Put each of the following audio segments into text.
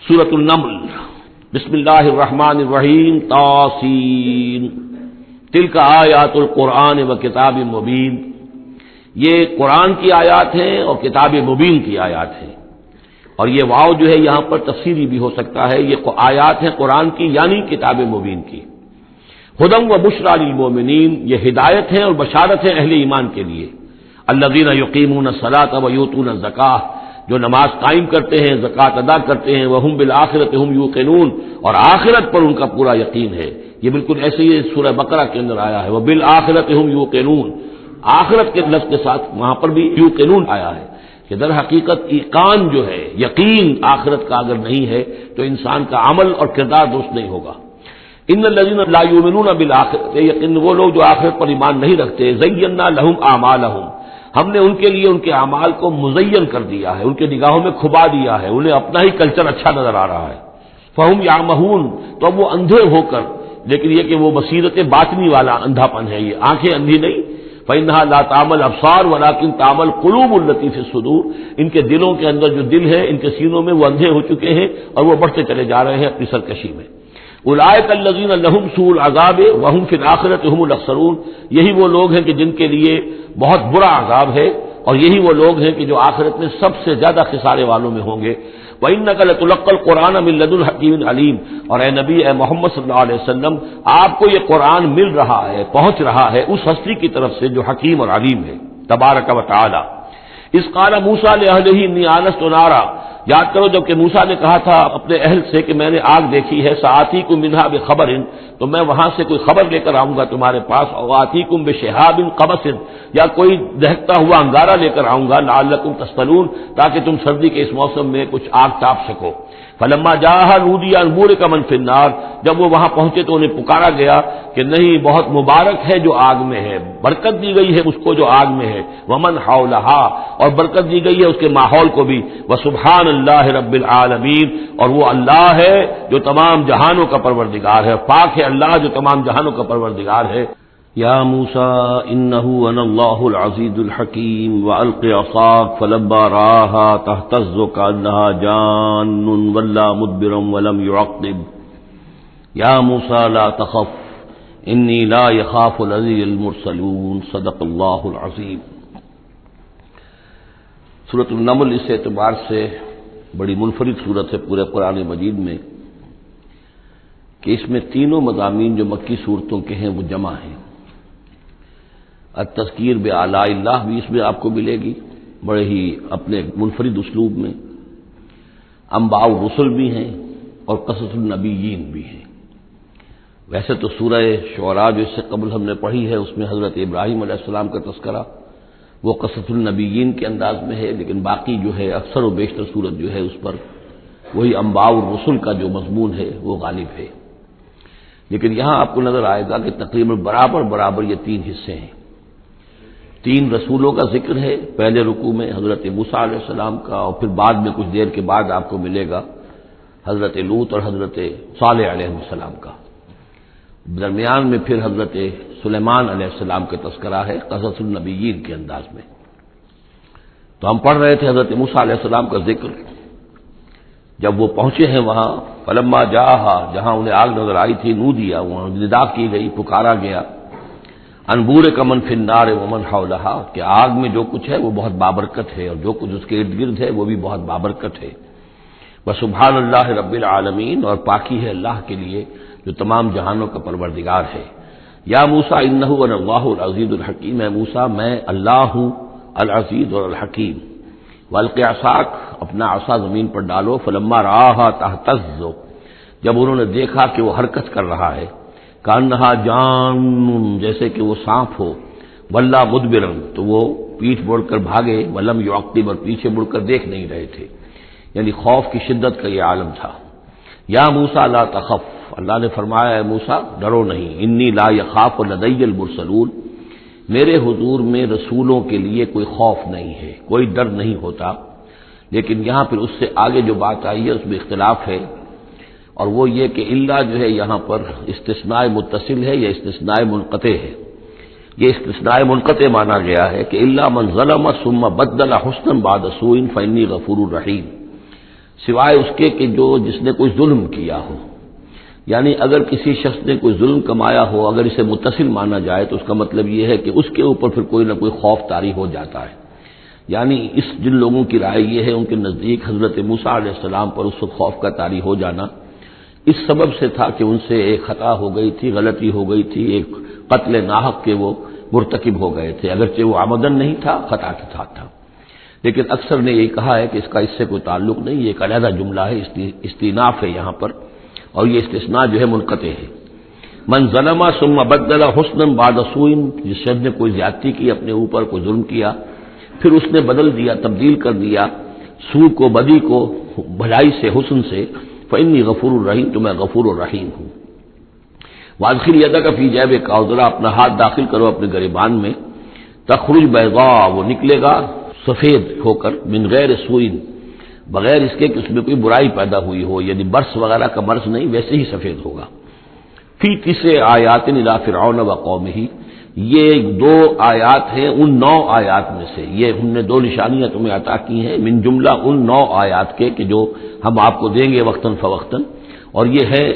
سورۃ النمل بسم اللہ الرحمن الرحیم طاسین تلک آیات القرآن و کتاب مبین، یہ قرآن کی آیات ہیں اور کتاب مبین کی آیات ہیں، اور یہ واو جو ہے یہاں پر تفسیری بھی ہو سکتا ہے، یہ آیات ہیں قرآن کی یعنی کتاب مبین کی۔ ہدی و بشریٰ للمؤمنین، یہ ہدایت ہے اور بشارت ہے اہل ایمان کے لیے۔ الذین یقیمون الصلاۃ و یؤتون الزکاۃ، جو نماز قائم کرتے ہیں، زکوٰۃ ادا کرتے ہیں، وہم بالآخرۃ ہم یوقنون، اور آخرت پر ان کا پورا یقین ہے۔ یہ بالکل ایسے ہی سورہ بقرہ کے اندر آیا ہے، وبالآخرۃ ہم یوقنون، آخرت کے لفظ کے ساتھ وہاں پر بھی یوقنون آیا ہے کہ در حقیقت ایقان جو ہے، یقین آخرت کا اگر نہیں ہے تو انسان کا عمل اور کردار درست نہیں ہوگا۔ ان الذین لا یؤمنون بالآخرۃ، یقین وہ لوگ جو آخرت پر ایمان نہیں رکھتے، زینا لہم اعمالہم، ہم نے ان کے لیے ان کے اعمال کو مزین کر دیا ہے، ان کے نگاہوں میں کھبا دیا ہے، انہیں اپنا ہی کلچر اچھا نظر آ رہا ہے۔ فہم یعمہون، تو اب وہ اندھے ہو کر، لیکن یہ کہ وہ بصیرت باطنی والا اندھا پن ہے، یہ آنکھیں اندھی نہیں۔ فإنها لا تعمى الابصار ولكن تعمى القلوب التي في الصدور، ان کے دلوں کے اندر جو دل ہے، ان کے سینوں میں وہ اندھے ہو چکے ہیں اور وہ بڑھتے چلے جا رہے ہیں اپنی سرکشی میں۔ اولئک الذین لهم سوء العذاب وهم في الآخرۃ هم الاخسرون، یہی وہ لوگ ہیں کہ جن کے لیے بہت برا عذاب ہے، اور یہی وہ لوگ ہیں کہ جو آخرت میں سب سے زیادہ خسارے والوں میں ہوں گے۔ وَإِنَّكَ لَتُلَقَّى الْقُرْآنَ مِن لَّدُنْ حَكِيمٍ عَلِيمٍ، اور اے نبی، اے محمد صلی اللہ علیہ وسلم، آپ کو یہ قرآن مل رہا ہے، پہنچ رہا ہے اس ہستی کی طرف سے جو حکیم اور علیم ہے، تبارک و تعالی۔ اذ قال موسیٰ لأہلہ انی آنست نارا، یاد کرو جب کہ موسیٰ نے کہا تھا اپنے اہل سے کہ میں نے آگ دیکھی ہے، سآتیکم منہا بخبر، تو میں وہاں سے کوئی خبر لے کر آؤں گا تمہارے پاس، اور آتیکم بشہاب قبس، یا کوئی دہکتا ہوا انگارہ لے کر آؤں گا، لعلکم تصطلون، تاکہ تم سردی کے اس موسم میں کچھ آگ تاپ سکو۔ فلما جاءها نودی ان بورک من فی النار، جب وہ وہاں پہنچے تو انہیں پکارا گیا کہ نہیں، بہت مبارک ہے جو آگ میں ہے، برکت دی گئی ہے اس کو جو آگ میں ہے، ومن حولہا، اور برکت دی گئی ہے اس کے ماحول کو بھی، وسبحان اللہ رب العالمین، اور وہ اللہ ہے جو تمام جہانوں کا پروردگار ہے، پاک ہے اللہ جو تمام جہانوں کا پروردگار ہے۔ یا موسیٰ انہ انا اللہ العزیز الحکیم والق عصاک فلما رآہا تہتز کأنہا جان ولا مدبرا ولم يعقب یا موسیٰ لا تخف انی لا یخاف لدی المرسلون صدق اللہ العظیم۔ سورۃ النمل اس اعتبار سے بڑی منفرد سورت ہے پورے قرآن مجید میں کہ اس میں تینوں مضامین جو مکی صورتوں کے ہیں وہ جمع ہیں۔ التذکیر بآلاء اللہ بھی اس میں آپ کو ملے گی بڑے ہی اپنے منفرد اسلوب میں، انباء الرسل بھی ہیں اور قصص النبیین بھی ہیں۔ ویسے تو سورہ شعراء جو اس سے قبل ہم نے پڑھی ہے اس میں حضرت ابراہیم علیہ السلام کا تذکرہ وہ قصص النبیین کے انداز میں ہے، لیکن باقی جو ہے اکثر و بیشتر صورت جو ہے اس پر وہی انباء الرسل کا جو مضمون ہے وہ غالب ہے۔ لیکن یہاں آپ کو نظر آئے گا کہ تقریباً برابر یہ تین حصے ہیں، تین رسولوں کا ذکر ہے۔ پہلے رکوع میں حضرت موسیٰ علیہ السلام کا، اور پھر بعد میں کچھ دیر کے بعد آپ کو ملے گا حضرت لوط اور حضرت صالح علیہ السلام کا۔ درمیان میں پھر حضرت سلیمان علیہ السلام کا تذکرہ ہے قصص النبیین کے انداز میں۔ تو ہم پڑھ رہے تھے حضرت موسیٰ علیہ السلام کا ذکر، جب وہ پہنچے ہیں وہاں، فلما جاءہا، جہاں انہیں آگ نظر آئی تھی، نودیا، وہاں ندا کی گئی، پکارا گیا، ان بورک من فی النار ومن حولہا، کہ آگ میں جو کچھ ہے وہ بہت بابرکت ہے اور جو کچھ اس کے ارد گرد ہے وہ بھی بہت بابرکت ہے۔ وسبحان اللہ رب العالمین، اور پاکی ہے اللہ کے لیے جو تمام جہانوں کا پروردگار ہے۔ یا موسیٰ انہ انا اللہ العزیز الحکیم، اے موسیٰ میں اللہ ہوں العزیز اور الحکیم۔ والق عصاک، اپنا عصا زمین پر ڈالو، فلما رآہا تہتز، جب انہوں نے دیکھا کہ وہ حرکت کر رہا ہے، کأنہا جان، جیسے کہ وہ سانپ ہو، ولا مدبرا، تو وہ پیٹھ موڑ کر بھاگے، ولم یعقب، اور پیچھے مڑ کر دیکھ نہیں رہے تھے، یعنی خوف کی شدت کا یہ عالم تھا۔ یا موسیٰ لا تخف، اللہ نے فرمایا اے موسیٰ ڈرو نہیں، انی لا یخاف لدی المرسلون، میرے حضور میں رسولوں کے لیے کوئی خوف نہیں ہے، کوئی ڈر نہیں ہوتا۔ لیکن یہاں پھر اس سے آگے جو بات آئی ہے اس میں اختلاف ہے، اور وہ یہ کہ اللہ جو ہے یہاں پر استثناء متصل ہے یا استثناء منقطع ہے۔ یہ استثناء منقطع مانا گیا ہے کہ الا من ظلم ثم بدل حسنا بعد سوء فانی غفور رحیم، سوائے اس کے کہ جس نے کوئی ظلم کیا ہو. یعنی اگر کسی شخص نے کوئی ظلم کمایا ہو، اگر اسے متصل مانا جائے تو اس کا مطلب یہ ہے کہ اس کے اوپر پھر کوئی نہ کوئی خوف طاری ہو جاتا ہے. یعنی جن لوگوں کی رائے یہ ہے، ان کے نزدیک حضرت موسیٰ علیہ السلام پر اس وقت خوف کا طاری ہو جانا اس سبب سے تھا کہ ان سے ایک خطا ہو گئی تھی، غلطی ہو گئی تھی، ایک قتل ناحق کے وہ مرتکب ہو گئے تھے، اگرچہ وہ عمدن نہیں تھا، خطا کے ساتھ تھا. لیکن اکثر نے یہ کہا ہے کہ اس کا اس سے کوئی تعلق نہیں، یہ ایک علیحدہ جملہ ہے، استئناف ہے یہاں پر، اور یہ استثناء جو ہے منقطع ہے. من ظلم ثم بدل حسنا بعد سوء، جس شخص نے کوئی زیادتی کی، اپنے اوپر کوئی ظلم کیا، پھر اس نے بدل دیا، تبدیل کر دیا سوء کو، بدی کو، بھلائی سے، حسن سے، فإنی غفور الرحیم، تو میں غفور الرحیم ہوں. وادخل یدک فی جیبک، اور ذرا اپنا ہاتھ داخل کرو اپنے گریبان میں، تخرج بیضاء، وہ نکلے گا سفید ہو کر، من غیر سوء، بغیر اس کے کہ اس میں کوئی برائی پیدا ہوئی ہو، یعنی برس وغیرہ کا برس نہیں، ویسے ہی سفید ہوگا. فی 9 آیات الی فرعون و قومہ، یہ 2 آیات ہیں ان 9 آیات میں سے. یہ ہم نے 2 نشانیاں تمہیں عطا کی ہیں من جملہ ان 9 آیات کے کہ جو ہم آپ کو دیں گے وقتاً فوقتاً، اور یہ ہے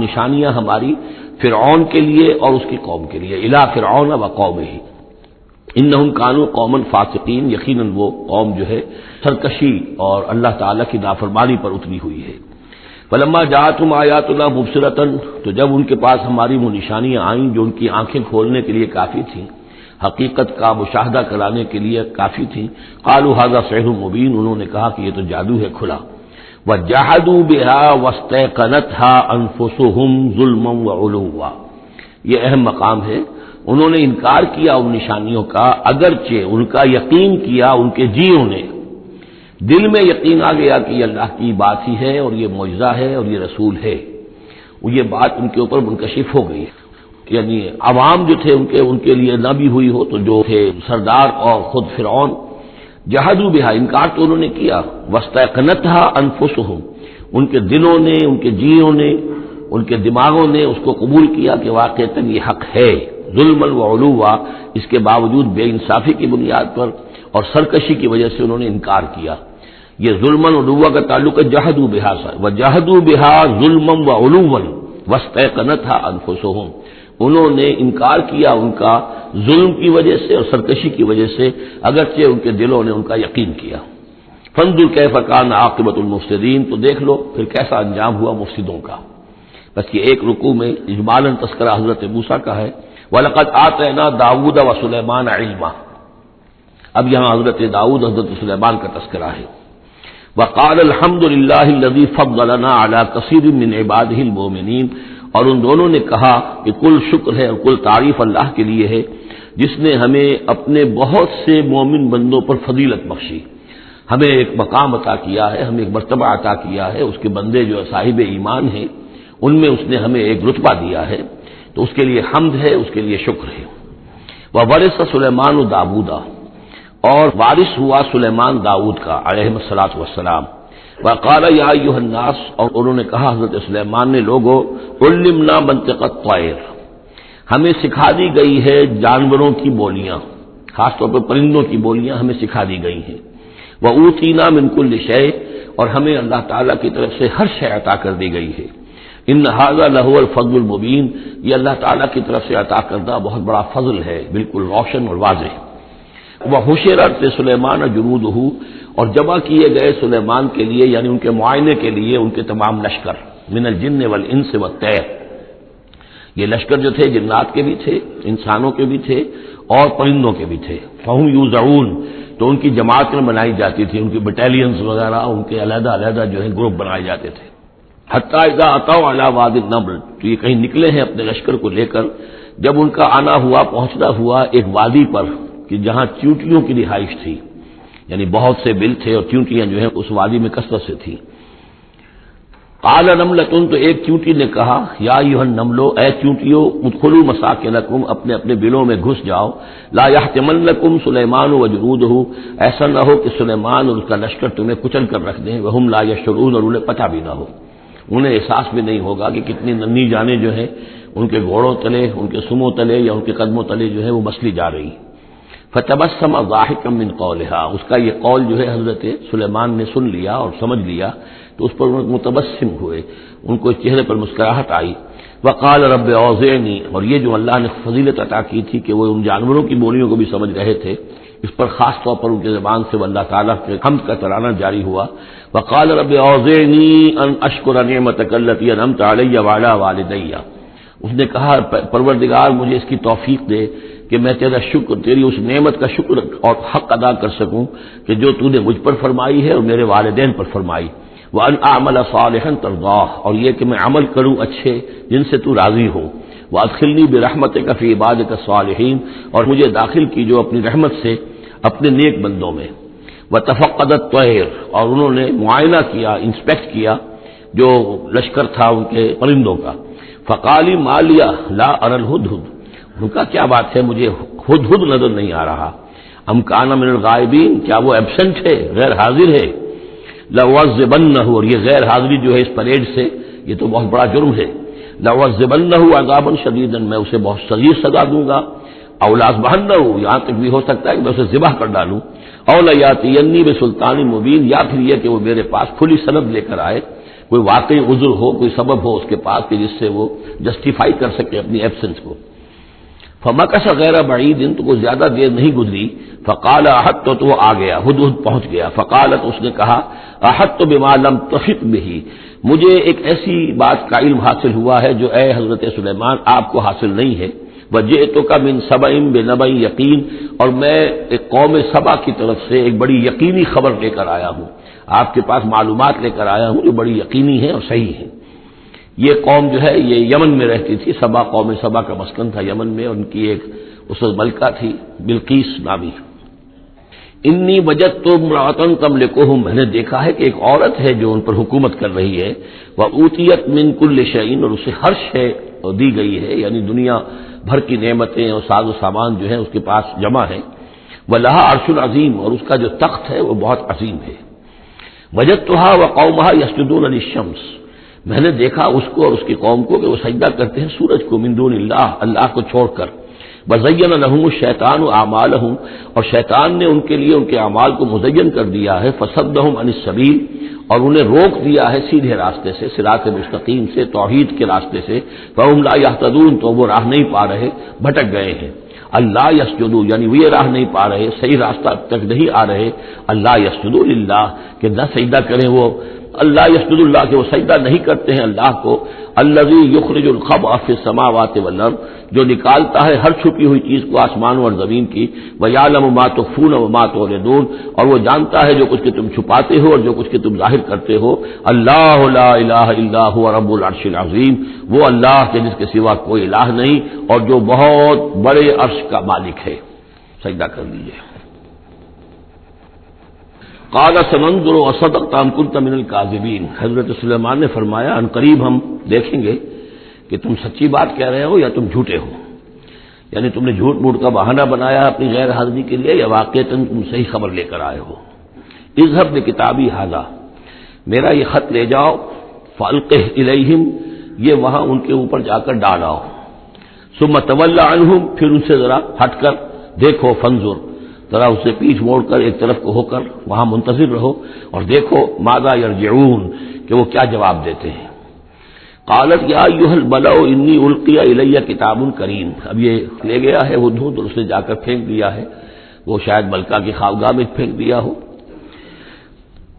نشانیاں ہماری فرعون کے لیے اور اس کی قوم کے لیے. الی فرعون و قومہ انہم کانوا قوما فاسقین، یقیناً وہ قوم جو ہے سرکشی اور اللہ تعالیٰ کی نافرمانی پر اتری ہوئی ہے. فلما جاءتهم آیاتنا مبصرۃ، تو جب ان کے پاس ہماری وہ نشانیاں آئیں جو ان کی آنکھیں کھولنے کے لیے کافی تھیں، حقیقت کا مشاہدہ کرانے کے لیے کافی تھیں، قالوا ھذا سحر مبین، انہوں نے کہا کہ یہ تو جادو ہے کھلا. وجحدوا بها واستيقنتها انفسهم ظلما وعلوا، یہ اہم مقام ہے. انہوں نے انکار کیا ان نشانیوں کا، اگرچہ ان کا یقین کیا ان کے جیوں نے، دل میں یقین آ گیا کہ یہ اللہ کی بات ہی ہے اور یہ معجزہ ہے اور یہ رسول ہے. وہ یہ بات ان کے اوپر منکشف ہو گئی. یعنی عوام جو تھے ان کے لیے نہ بھی ہوئی ہو تو جو تھے سردار اور خود فرعون، جحدوا بها، انکار تو انہوں نے کیا، واستيقنتها انفسهم، ان کے دلوں نے، ان کے جیوں نے، ان کے دماغوں نے اس کو قبول کیا کہ واقعتاً یہ حق ہے. ظلم وعلوا، اس کے باوجود بے انصافی کی بنیاد پر اور سرکشی کی وجہ سے انہوں نے انکار کیا. یہ ظلم وعلوا کا تعلق ہے جحدوا بها سے، وجحدوا بها ظلما وعلوا واستيقنتها انفسهم، انہوں نے انکار کیا ان کا ظلم کی وجہ سے اور سرکشی کی وجہ سے، اگرچہ ان کے دلوں نے ان کا یقین کیا. فانظر کیف کان عاقبۃ المفسدین، تو دیکھ لو پھر کیسا انجام ہوا مفسدوں کا. بس یہ ایک رکوع میں اجمالاً تذکرہ حضرت موسیٰ کا ہے. وَلَقَدْ آتَيْنَا دَاوُودَ وَسُلَيْمَانَ عِلْمًا، اب یہاں حضرت داؤد، حضرت سلیمان کا تذکرہ ہے. وَقَالَ الْحَمْدُ لِلَّهِ الَّذِي فَضَّلَنَا عَلَى كَثِيرٍ مِّنْ عِبَادِهِ الْمُؤْمِنِينَ، اور ان دونوں نے کہا کہ کل شکر ہے اور کل تعریف اللہ کے لیے ہے جس نے ہمیں اپنے بہت سے مومن بندوں پر فضیلت بخشی، ہمیں ایک مقام عطا کیا ہے، ہمیں ایک مرتبہ عطا کیا ہے. اس کے بندے جو صاحب ایمان ہیں ان میں اس نے ہمیں ایک رتبہ دیا ہے، تو اس کے لیے حمد ہے، اس کے لیے شکر ہے. وَوَرِثَ سُلَيْمَانُ دَاوُودَ، اور وارث ہوا سلیمان داؤد کا علیہ الصلوۃ والسلام. وقال یا ایھا الناس، اور انہوں نے کہا حضرت سلیمان نے، لوگو علمنا منطق الطیر، ہمیں سکھا دی گئی ہے جانوروں کی بولیاں، خاص طور پر پرندوں کی بولیاں ہمیں سکھا دی گئی ہیں. وَأُوتِینَا مِن كُلِّ شَیْءٍ، اور ہمیں اللہ تعالیٰ کی طرف سے ہر شے عطا کر دی گئی ہے. ان ھذا لہو الفضل المبین، یہ اللہ تعالیٰ کی طرف سے عطا کردہ بہت بڑا فضل ہے، بالکل روشن اور واضح. وحشرت سلیمان جنودہ، اور جمع کیے گئے سلیمان کے لیے، یعنی ان کے معائنے کے لیے ان کے تمام لشکر، من الجن والانس والطیر، یہ لشکر جو تھے جنات کے بھی تھے، انسانوں کے بھی تھے اور پرندوں کے بھی تھے. فہم یوزعون، تو ان کی جماعتیں بنائی جاتی تھی، ان کی بٹالینز وغیرہ، ان کے علیحدہ علیحدہ جو ہے گروپ بنائے جاتے تھے. حتیٰ اذا اتوا علی وادی النمل، تو یہ کہیں نکلے ہیں اپنے لشکر کو لے کر، جب ان کا آنا ہوا، پہنچنا ہوا ایک وادی پر کہ جہاں چیونٹیوں کی رہائش تھی، یعنی بہت سے بل تھے اور چیونٹیاں جو ہیں اس وادی میں کثرت سے تھیں. قال نملۃ، تو ایک چیونٹی نے کہا، یا ایھا النمل، اے چیونٹیوں، ادخلوا مساکنکم، اپنے اپنے بلوں میں گھس جاؤ. لا یحطمنکم سلیمان وجنودہ، ایسا نہ ہو کہ سلیمان اور اس کا لشکر تمہیں کچل کر رکھ دیں. وہم لا یشعرون، اور انہیں پتہ بھی نہ ہو، انہیں احساس بھی نہیں ہوگا کہ کتنی ننھی جانیں جو ہیں ان کے گھوڑوں تلے، ان کے سموں تلے یا ان کے قدموں تلے جو ہے وہ مسلی جا رہی. فتبسم ضاحكا من قولها، اس کا یہ قول جو ہے حضرت سلیمان نے سن لیا اور سمجھ لیا تو اس پر متبسم ہوئے، ان کو چہرے پر مسکراہٹ آئی۔ وقال رب اوزعنی، اور یہ جو اللہ نے فضیلت عطا کی تھی کہ وہ ان جانوروں کی بولیوں کو بھی سمجھ رہے تھے، اس پر خاص طور پر ان کی زبان سے اللہ تعالیٰ کے حمد کا ترانہ جاری ہوا۔ وقال رب اوزعنی ان اشکر نعمتک التی انعمت علی وعلی والدی، اس نے کہا پروردگار مجھے اس کی توفیق دے کہ میں تیرا شکر، تیری اس نعمت کا شکر اور حق ادا کر سکوں کہ جو تو نے مجھ پر فرمائی ہے اور میرے والدین پر فرمائی۔ وَأَنْ أَعْمَلَ صَالِحًا تَرْضَاهُ، اور یہ کہ میں عمل کروں اچھے جن سے تو راضی ہو۔ وَأَدْخِلْنِي بِرَحْمَتِكَ فِي عِبَادِكَ الصَّالِحِينَ، اور مجھے داخل کیجو اپنی رحمت سے اپنے نیک بندوں میں۔ وَتَفَقَّدَ الطَّيْرَ، اور انہوں نے معائنہ کیا، انسپیکٹ کیا جو لشکر تھا ان کے پرندوں کا۔ فَقَالِ مَا لِيَ لَا أَرَى الْهُدْهُدَ، ان کا کیا بات ہے مجھے ہدہد نظر نہیں آ رہا۔ ام کان من الغائبین، کیا وہ ایبسنٹ ہے، غیر حاضر ہے۔ لَأُعَذِّبَنَّهُ، اور یہ غیر حاضری جو ہے اس پریڈ سے یہ تو بہت بڑا جرم ہے۔ لَأُعَذِّبَنَّهُ عَذَابًا شَدِيدًا، میں اسے بہت شدید سزا دوں گا۔ أَوْ لَأَذْبَحَنَّهُ، یہاں تک بھی ہو سکتا ہے کہ میں اسے ذبح کر ڈالوں۔ أَوْ لَيَأْتِيَنِّي بِسُلْطَانٍ مُبِينٍ، یا پھر یہ کہ وہ میرے پاس کھلی سند لے کر آئے، کوئی واقعی عذر ہو، کوئی سبب ہو اس کے پاس کہ جس سے وہ جسٹیفائی کر سکے اپنی ایبسنس کو۔ فمکث غیر بعید، تو کوئی زیادہ دیر نہیں گزری۔ فقال احط، تو وہ آ گیا، ہدہد پہنچ گیا۔ فقالت، اس نے کہا احط بما لم تحط به، مجھے ایک ایسی بات کا علم حاصل ہوا ہے جو اے حضرت سلیمان آپ کو حاصل نہیں ہے۔ وجئتک من سبأ بنبأ یقین، اور میں ایک قوم سبا کی طرف سے ایک بڑی یقینی خبر لے کر آیا ہوں، آپ کے پاس معلومات لے کر آیا ہوں جو بڑی یقینی ہے اور صحیح ہے۔ یہ قوم جو ہے یہ یمن میں رہتی تھی، سبا، قوم سبا کا مسکن تھا یمن میں، ان کی ایک اس وقت ملکہ تھی بلقیس نامی۔ انی وجدت امرأۃ تملکہم، میں نے دیکھا ہے کہ ایک عورت ہے جو ان پر حکومت کر رہی ہے۔ وأوتیت من کل شیء، اور اسے ہر شے دی گئی ہے، یعنی دنیا بھر کی نعمتیں اور ساز و سامان جو ہیں اس کے پاس جمع ہے۔ ولہا عرش عظیم، اور اس کا جو تخت ہے وہ بہت عظیم ہے۔ وجدتھا وقومھا یسجدون للشمس، میں نے دیکھا اس کو اور اس کی قوم کو کہ وہ سجدہ کرتے ہیں سورج کو، من دون اللہ، اللہ کو چھوڑ کر۔ وزین لهم الشیطان اعمالهم، اور شیطان نے ان کے لیے ان کے اعمال کو مزین کر دیا ہے۔ فصدهم عن السبیل، اور انہیں روک دیا ہے سیدھے راستے سے، صراط مستقیم سے، توحید کے راستے سے۔ فهم لا يهتدون، تو وہ راہ نہیں پا رہے، بھٹک گئے ہیں۔ اللہ یسجدوا، یعنی وہ یہ راہ نہیں پا رہے، صحیح راستہ تک نہیں آ رہے۔ اللہ یسجدوا للہ، کہ نہ سجدہ کریں وہ اللہ، یسجد اللہ، کہ وہ سجدہ نہیں کرتے ہیں اللہ کو۔ الذی یخرج الخبء فی السماوات والارض، جو نکالتا ہے ہر چھپی ہوئی چیز کو آسمانوں اور زمین کی۔ ویعلم ما تخفون وما تعلنون، اور وہ جانتا ہے جو کچھ کہ تم چھپاتے ہو اور جو کچھ کہ تم ظاہر کرتے ہو۔ اللہ لا الہ الا هو رب العرش العظیم، وہ اللہ کے جس کے سوا کوئی الہ نہیں اور جو بہت بڑے عرش کا مالک ہے۔ سجدہ کر لیجیے۔ قال سننظر اصدقت ام كنت من الكاذبین، حضرت سلیمان نے فرمایا ان قریب ہم دیکھیں گے کہ تم سچی بات کہہ رہے ہو یا تم جھوٹے ہو، یعنی تم نے جھوٹ موٹ کا بہانہ بنایا اپنی غیر حاضری کے لیے یا واقعتاً تم صحیح خبر لے کر آئے ہو۔ اذهب بکتابی ھذا، میرا یہ خط لے جاؤ، فالقہ الیہم، یہ وہاں ان کے اوپر جا کر ڈالاؤ۔ ثم تول عنہم، پھر ان سے ذرا ہٹ کر دیکھو، فانظر، ذرا اس سے پیٹھ موڑ کر ایک طرف کو ہو کر وہاں منتظر رہو اور دیکھو ماذا یرجعون، کہ وہ کیا جواب دیتے ہیں۔ قالت یا ایھا الملأ انی القی الی کتاب کریم، اب یہ لے گیا ہے ہدہد اور اس نے جا کر پھینک دیا ہے، وہ شاید ملکہ کی خوابگاہ میں پھینک دیا ہو۔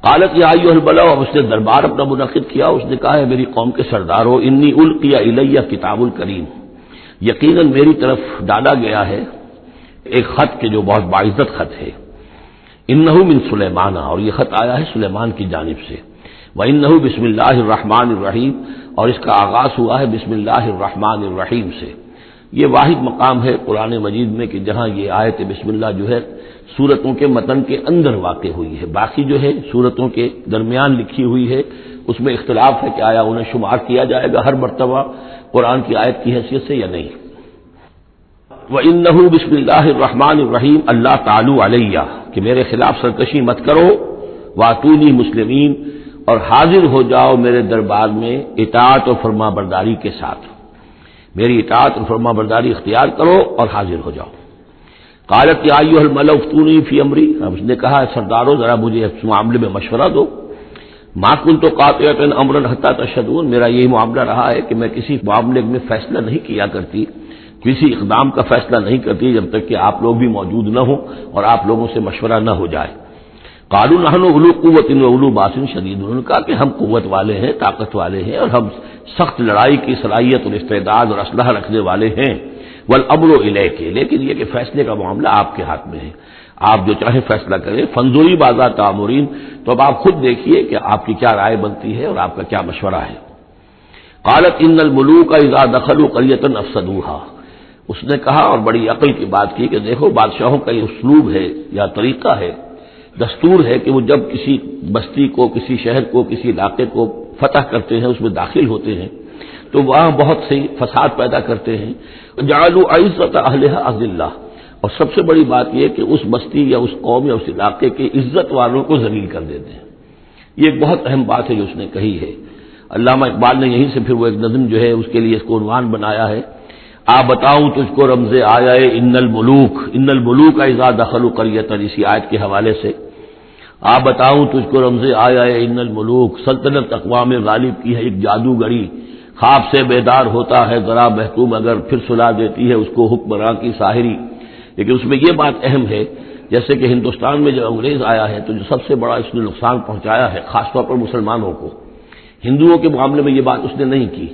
قالت یا ایھا الملأ، اب اس نے دربار اپنا منعقد کیا، اس نے کہا ہے میری قوم کے سردارو، انی القی الی کتاب کریم، یقیناً میری طرف ڈالا گیا ہے ایک خط کے جو بہت باعزت خط ہے۔ انہ من سلیمان، اور یہ خط آیا ہے سلیمان کی جانب سے۔ وانہ بسم اللہ الرحمن الرحیم، اور اس کا آغاز ہوا ہے بسم اللہ الرحمن الرحیم سے۔ یہ واحد مقام ہے قرآن مجید میں کہ جہاں یہ آیت بسم اللہ جو ہے سورتوں کے متن کے اندر واقع ہوئی ہے، باقی جو ہے سورتوں کے درمیان لکھی ہوئی ہے، اس میں اختلاف ہے کہ آیا انہیں شمار کیا جائے گا ہر مرتبہ قرآن کی آیت کی حیثیت سے یا نہیں۔ وَإِنَّهُ بسم اللہ الرحمن الرحیم اللہ تعالی علیہ، کہ میرے خلاف سرکشی مت کرو، وَأْتُونِي مسلمین، اور حاضر ہو جاؤ میرے دربار میں اطاعت و فرما برداری کے ساتھ، میری اطاعت اور فرما برداری اختیار کرو اور حاضر ہو جاؤ۔ قالت یا ایھا الملأ افتونی فی امری، اب اس نے کہا سردارو ذرا مجھے اس معاملے میں مشورہ دو. ما کنت قاطعۃ امرا حتی تشہدون، میرا یہی معاملہ رہا ہے کہ میں کسی معاملے میں فیصلہ نہیں کیا کرتی، کسی اقدام کا فیصلہ نہیں کرتی جب تک کہ آپ لوگ بھی موجود نہ ہوں اور آپ لوگوں سے مشورہ نہ ہو جائے. قالوا نحن اولو قوت و اولو باس شدید، انہوں نے کہا کہ ہم قوت والے ہیں، طاقت والے ہیں، اور ہم سخت لڑائی کی صلاحیت اور استعداد اور اسلحہ رکھنے والے ہیں. والامر الیک، لیکن یہ کہ فیصلے کا معاملہ آپ کے ہاتھ میں ہے، آپ جو چاہیں فیصلہ کریں. فانظری ماذا تأمرین، تو اب آپ خود دیکھیے کہ آپ کی کیا رائے بنتی ہے اور آپ کا کیا مشورہ ہے. قالت ان الملوک اذا دخلوا قریۃ افسدوها، اس نے کہا اور بڑی عقل کی بات کی کہ دیکھو بادشاہوں کا یہ اسلوب ہے یا طریقہ ہے، دستور ہے کہ وہ جب کسی بستی کو، کسی شہر کو، کسی علاقے کو فتح کرتے ہیں، اس میں داخل ہوتے ہیں تو وہاں بہت سے فساد پیدا کرتے ہیں. جعلوا عزت اہلھا اذلہ، اور سب سے بڑی بات یہ کہ اس بستی یا اس قوم یا اس علاقے کے عزت والوں کو ذلیل کر دیتے ہیں. یہ ایک بہت اہم بات ہے جو اس نے کہی ہے. علامہ اقبال نے یہیں سے پھر وہ ایک نظم جو ہے اس کے لیے اس کو عنوان بنایا ہے، آ بتاؤں تجھ کو رمز آیا ان الملوک اذا دخلوا قریۃ، اسی آیت کے حوالے سے آ بتاؤں تجھ کو رمز آیا ان الملوک، سلطنت اقوام غالب کی ہے ایک جادوگری، خواب سے بیدار ہوتا ہے ذرا محکوم اگر پھر سلا دیتی ہے اس کو حکمراں کی ساحری. لیکن اس میں یہ بات اہم ہے جیسے کہ ہندوستان میں جب انگریز آیا ہے تو جو سب سے بڑا اس نے نقصان پہنچایا ہے خاص طور پر مسلمانوں کو، ہندوؤں کے معاملے میں یہ بات اس نے نہیں کی،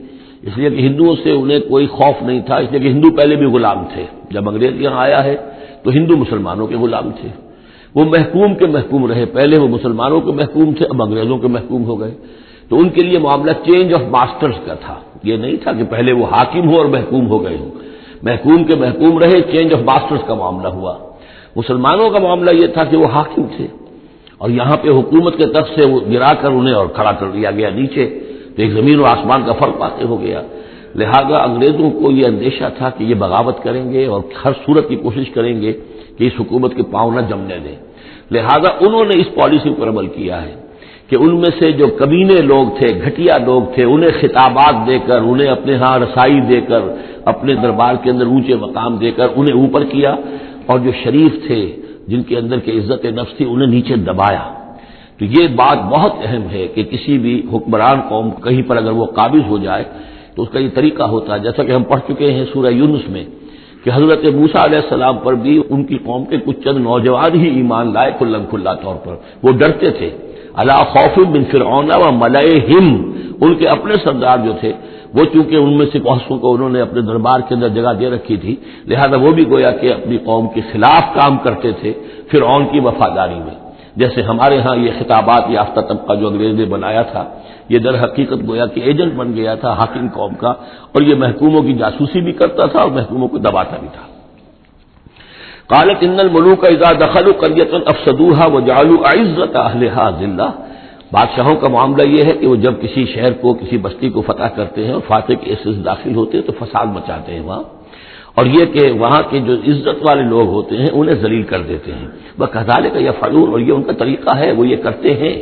اس لیے کہ ہندوؤں سے انہیں کوئی خوف نہیں تھا، اس لیے کہ ہندو پہلے بھی غلام تھے. جب انگریز یہاں آیا ہے تو ہندو مسلمانوں کے غلام تھے، وہ محکوم کے محکوم رہے، پہلے وہ مسلمانوں کے محکوم تھے، اب انگریزوں کے محکوم ہو گئے. تو ان کے لیے معاملہ چینج آف ماسٹرز کا تھا، یہ نہیں تھا کہ پہلے وہ حاکم ہو اور محکوم ہو گئے ہوں، محکوم کے محکوم رہے، چینج آف ماسٹرز کا معاملہ ہوا. مسلمانوں کا معاملہ یہ تھا کہ وہ حاکم تھے اور یہاں پہ حکومت کے تخت سے وہ گرا کر انہیں اور کھڑا کر دیا گیا نیچے، تو ایک زمین و آسمان کا فرق واقع ہو گیا. لہذا انگریزوں کو یہ اندیشہ تھا کہ یہ بغاوت کریں گے اور ہر صورت کی کوشش کریں گے کہ اس حکومت کے پاؤں نہ جمنے دیں. لہذا انہوں نے اس پالیسی پر عمل کیا ہے کہ ان میں سے جو کمینے لوگ تھے، گھٹیا لوگ تھے، انہیں خطابات دے کر، انہیں اپنے ہاں رسائی دے کر، اپنے دربار کے اندر اونچے مقام دے کر انہیں اوپر کیا، اور جو شریف تھے جن کے اندر کے عزت نفس تھی انہیں نیچے دبایا. تو یہ بات بہت اہم ہے کہ کسی بھی حکمران قوم کہیں پر اگر وہ قابض ہو جائے تو اس کا یہ طریقہ ہوتا ہے، جیسا کہ ہم پڑھ چکے ہیں سورہ یونس میں کہ حضرت موسیٰ علیہ السلام پر بھی ان کی قوم کے کچھ چند نوجوان ہی ایمان لائے کھلا طور پر، وہ ڈرتے تھے. الا خوف من فرعون و ملئہم، ان کے اپنے سردار جو تھے وہ چونکہ ان میں سے بہت کو انہوں نے اپنے دربار کے اندر جگہ دے رکھی تھی، لہذا وہ بھی گویا کہ اپنی قوم کے خلاف کام کرتے تھے فرعون کی وفاداری میں. جیسے ہمارے ہاں یہ خطابات یافتہ طبقہ جو انگریز نے بنایا تھا، یہ در حقیقت گویا کہ ایجنٹ بن گیا تھا حاکم قوم کا، اور یہ محکوموں کی جاسوسی بھی کرتا تھا اور محکوموں کو دباتا بھی تھا. قالت ان الملوک اذا دخلوا قریۃ افسدوها وجعلوا عزت اہلھا ذلہ، بادشاہوں کا معاملہ یہ ہے کہ وہ جب کسی شہر کو، کسی بستی کو فتح کرتے ہیں اور فاتح کے حصے سے داخل ہوتے ہیں تو فساد مچاتے ہیں وہاں، اور یہ کہ وہاں کے جو عزت والے لوگ ہوتے ہیں انہیں ذلیل کر دیتے ہیں. وَكَذَلِكَ يَفْعَلُونَ، اور یہ ان کا طریقہ ہے، وہ یہ کرتے ہیں.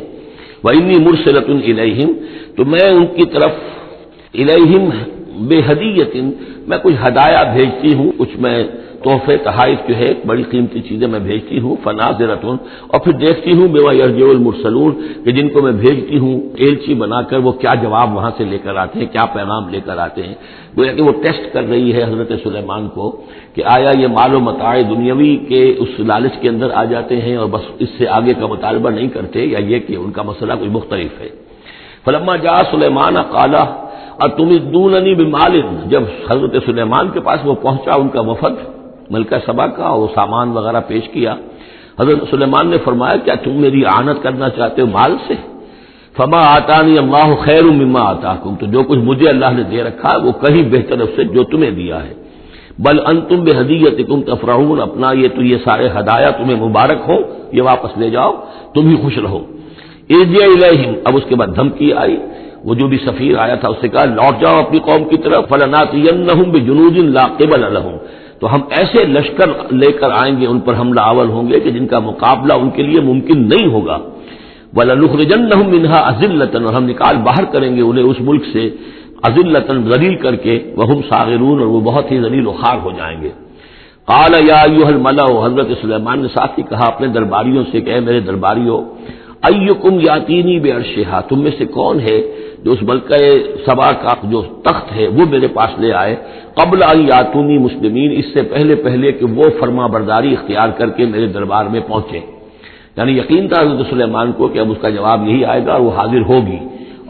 وَإِنِّي مُرْسِلَةٌ إِلَيْهِمْ، تو میں ان کی طرف إِلَيْهِمْ بِهَدِيَّةٍ، میں کچھ ہدایہ بھیجتی ہوں، کچھ میں تحفے تحائف جو ہے بڑی قیمتی چیزیں میں بھیجتی ہوں. فَنَاظِرَةٌ، اور پھر دیکھتی ہوں بِمَا يَرْجِعُ الْمُرْسَلُونَ، کہ جن کو میں بھیجتی ہوں ایلچی بنا کر وہ کیا جواب وہاں سے لے کر آتے ہیں، کیا پیغام لے کر آتے ہیں. گویا کہ وہ ٹیسٹ کر رہی ہے حضرت سلیمان کو کہ آیا یہ مال و متاع دنیاوی کے اس لالچ کے اندر آ جاتے ہیں اور بس اس سے آگے کا مطالبہ نہیں کرتے، یا یہ کہ ان کا مسئلہ کوئی مختلف ہے. فلما جاء سلیمان قال اتمدوننی بمال، جب حضرت سلیمان کے پاس وہ پہنچا ان کا وفد ملکہ سبا کا، اور وہ سامان وغیرہ پیش کیا، حضرت سلیمان نے فرمایا کیا تم میری اعانت کرنا چاہتے ہو مال سے؟ فما آتانی اللہ خیر مما آتاکم، تو جو کچھ مجھے اللہ نے دے رکھا ہے وہ کہیں بہتر اس سے جو تمہیں دیا ہے. بل انتم بہدیتکم تفرحون، اپنا یہ سارے ہدایہ تمہیں مبارک ہو، یہ واپس لے جاؤ، تم ہی خوش رہو. ارجع الیہم، اب اس کے بعد دھمکی آئی، وہ جو بھی سفیر آیا تھا اس سے کہا لوٹ جاؤ اپنی قوم کی طرف. فلناتینہم بجنود لا قبل لہم، تو ہم ایسے لشکر لے کر آئیں گے، ان پر حملہ آور ہوں گے کہ جن کا مقابلہ ان کے لیے ممکن نہیں ہوگا. وَلَنُخْرِجَنَّهُم مِّنْهَا أَذِلَّةً، اور ہم نکال باہر کریں گے انہیں اس ملک سے أَذِلَّةً، ذلیل کر کے، وَهُمْ صَاغِرُونَ، اور وہ بہت ہی ذلیل و خوار ہو جائیں گے. قال یا ایھا الملأ، حضرت سلیمان نے ساتھ ہی کہا اپنے درباریوں سے کہ اے میرے درباریوں، ایکم یاتینی بعرشھا، تم میں سے کون ہے جو اس ملکہ سبا کا جو تخت ہے وہ میرے پاس لے آئے، قبل ان یاتونی مسلمین، اس سے پہلے کہ وہ فرما برداری اختیار کر کے میرے دربار میں پہنچے۔ یعنی یقین تھا حضرت سلیمان کو کہ اب اس کا جواب یہی آئے گا اور وہ حاضر ہوگی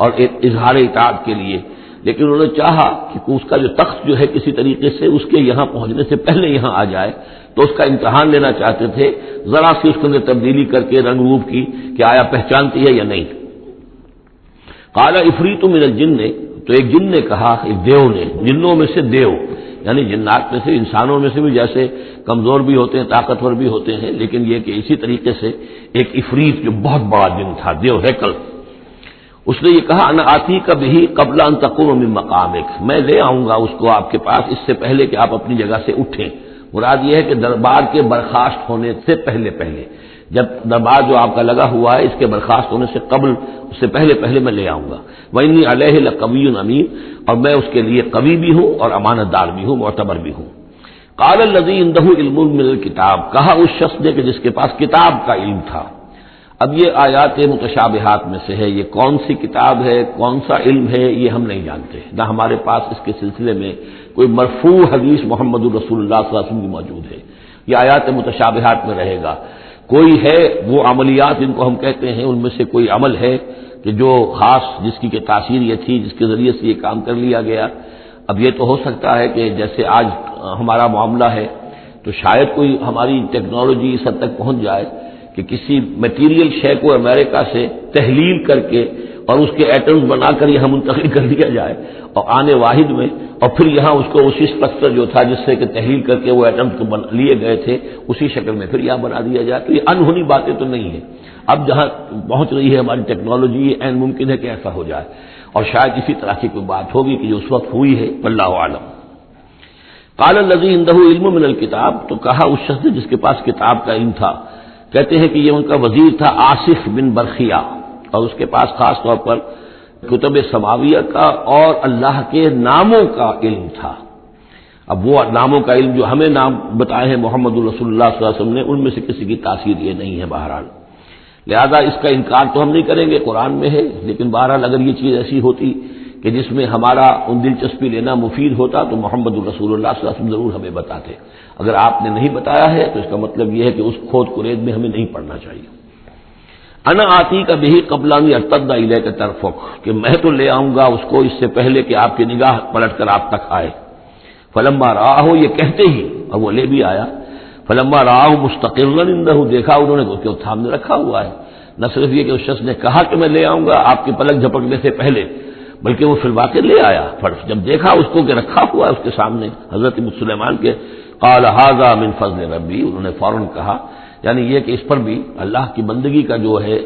اور اظہار اطاعت کے لیے، لیکن انہوں نے چاہا کہ اس کا جو تخت جو ہے کسی طریقے سے اس کے یہاں پہنچنے سے پہلے یہاں آ جائے، تو اس کا امتحان لینا چاہتے تھے، ذرا سی اس کے اندر تبدیلی کر کے رنگ روپ کی کہ آیا پہچانتی ہے یا نہیں۔ قال عفریت من الجن، تو ایک جن نے کہا، ایک دیو نے، جنوں میں سے دیو، یعنی جنات میں سے، انسانوں میں سے بھی جیسے کمزور بھی ہوتے ہیں، طاقتور بھی ہوتے ہیں، لیکن یہ کہ اسی طریقے سے ایک عفریت جو بہت بڑا جن تھا، دیو ہیکل، اس نے یہ کہا انا آتی کا بھی قبل ان تقوم من مقامک، میں لے آؤں گا اس کو آپ کے پاس اس سے پہلے کہ آپ اپنی جگہ سے اٹھیں۔ مراد یہ ہے کہ دربار کے برخاست ہونے سے پہلے جب دربار جو آپ کا لگا ہوا ہے اس کے برخاست ہونے سے قبل، اس سے پہلے میں لے آؤں گا۔ وانی علیہ لقوی امین، اور میں اس کے لیے قوی بھی ہوں اور امانت دار بھی ہوں، معتبر بھی ہوں۔ قال الذی عنده علم من الکتاب، کہا اس شخص نے کہ جس کے پاس کتاب کا علم تھا۔ اب یہ آیات متشابہات میں سے ہے، یہ کون سی کتاب ہے، کون سا علم ہے، یہ ہم نہیں جانتے، نہ ہمارے پاس اس کے سلسلے میں کوئی مرفوع حدیث محمد رسول اللہ صلی اللہ علیہ وسلم کی موجود ہے۔ یہ آیات متشابہات میں رہے گا۔ کوئی ہے وہ عملیات جن کو ہم کہتے ہیں، ان میں سے کوئی عمل ہے کہ جو خاص جس کی کہ تاثیر یہ تھی، جس کے ذریعے سے یہ کام کر لیا گیا۔ اب یہ تو ہو سکتا ہے کہ جیسے آج ہمارا معاملہ ہے تو شاید کوئی ہماری ٹیکنالوجی اس حد تک پہنچ جائے کہ کسی میٹیریل شے کو امریکہ سے تحلیل کر کے اور اس کے ایٹمز بنا کر یہاں منتقل کر دیا جائے اور آنے واحد میں، اور پھر یہاں اس کو اسی اسٹرکچر جو تھا جس سے کہ تحلیل کر کے وہ ایٹمز کو لیے گئے تھے اسی شکل میں پھر یہاں بنا دیا جائے، تو یہ انہونی باتیں تو نہیں ہیں۔ اب جہاں پہنچ رہی ہے ہماری ٹیکنالوجی، یہ عین ممکن ہے کہ ایسا ہو جائے، اور شاید اسی طرح کی کوئی بات ہوگی کہ جو اس وقت ہوئی ہے، واللہ اعلم۔ قال الذی عنده علم من الکتاب، تو کہا اس شخص نے جس کے پاس کتاب کا علم تھا، کہتے ہیں کہ یہ ان کا وزیر تھا آصف بن برخیہ، اور اس کے پاس خاص طور پر کتب سماویہ کا اور اللہ کے ناموں کا علم تھا۔ اب وہ ناموں کا علم جو ہمیں نام بتائے ہیں محمد رسول اللہ صلی اللہ علیہ وسلم نے، ان میں سے کسی کی تاثیر یہ نہیں ہے بہرحال، لہذا اس کا انکار تو ہم نہیں کریں گے، قرآن میں ہے، لیکن بہرحال اگر یہ چیز ایسی ہوتی کہ جس میں ہمارا ان دلچسپی لینا مفید ہوتا تو محمد رسول اللہ صلی اللہ علیہ وسلم ضرور ہمیں بتاتے۔ اگر آپ نے نہیں بتایا ہے تو اس کا مطلب یہ ہے کہ اس کھود کرید میں ہمیں نہیں پڑھنا چاہیے۔ انا آتی کا بھی قبل ان یرتد الیک طرفک، کہ میں تو لے آؤں گا اس کو اس سے پہلے کہ آپ کی نگاہ پلٹ کر آپ تک آئے۔ فلما رآہ، یہ کہتے ہی اور وہ لے بھی آیا، فلما رآہ مستقرا عنده، دیکھا انہوں نے کہ وہ سامنے رکھا ہوا ہے۔ نہ صرف یہ کہ اس شخص نے کہا کہ میں لے آؤں گا آپ کی پلک جھپکنے سے پہلے، بلکہ وہ فی الواقع لے آیا۔ جب دیکھا اس کو کہ رکھا ہوا ہے اس کے سامنے حضرت سلیمان کے، قال ھذا من فضل ربی، انہوں نے فوراً کہا، یعنی یہ کہ اس پر بھی اللہ کی بندگی کا جو ہے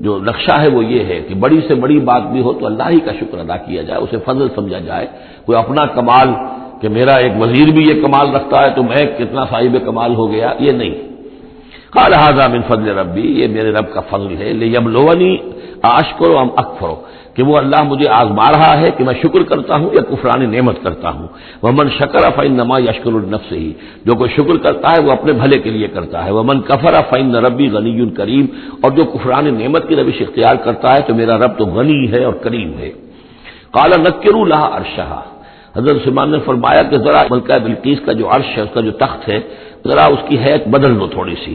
جو نقشہ ہے وہ یہ ہے کہ بڑی سے بڑی بات بھی ہو تو اللہ ہی کا شکر ادا کیا جائے، اسے فضل سمجھا جائے، کوئی اپنا کمال کہ میرا ایک وزیر بھی یہ کمال رکھتا ہے تو میں کتنا صاحب کمال ہو گیا، یہ نہیں۔ قال ھذا من فضل ربی، یہ میرے رب کا فضل ہے، لیبلونی اشکر ام اکفر، کہ وہ اللہ مجھے آزما رہا ہے کہ میں شکر کرتا ہوں یا کفران نعمت کرتا ہوں۔ ومن شکر فانما یشکر لنفسہ، جو کوئی شکر کرتا ہے وہ اپنے بھلے کے لیے کرتا ہے۔ ومن کفر فان ربی غنی کریم، اور جو کفران نعمت کی روش اختیار کرتا ہے تو میرا رب تو غنی ہے اور کریم ہے۔ قال نکروا لها عرشها، حضرت سلیمان نے فرمایا کہ ذرا ملکہ بلقیس کا جو عرش ہے، اس کا جو تخت ہے، ذرا اس کی حیت بدل دو تھوڑی سی،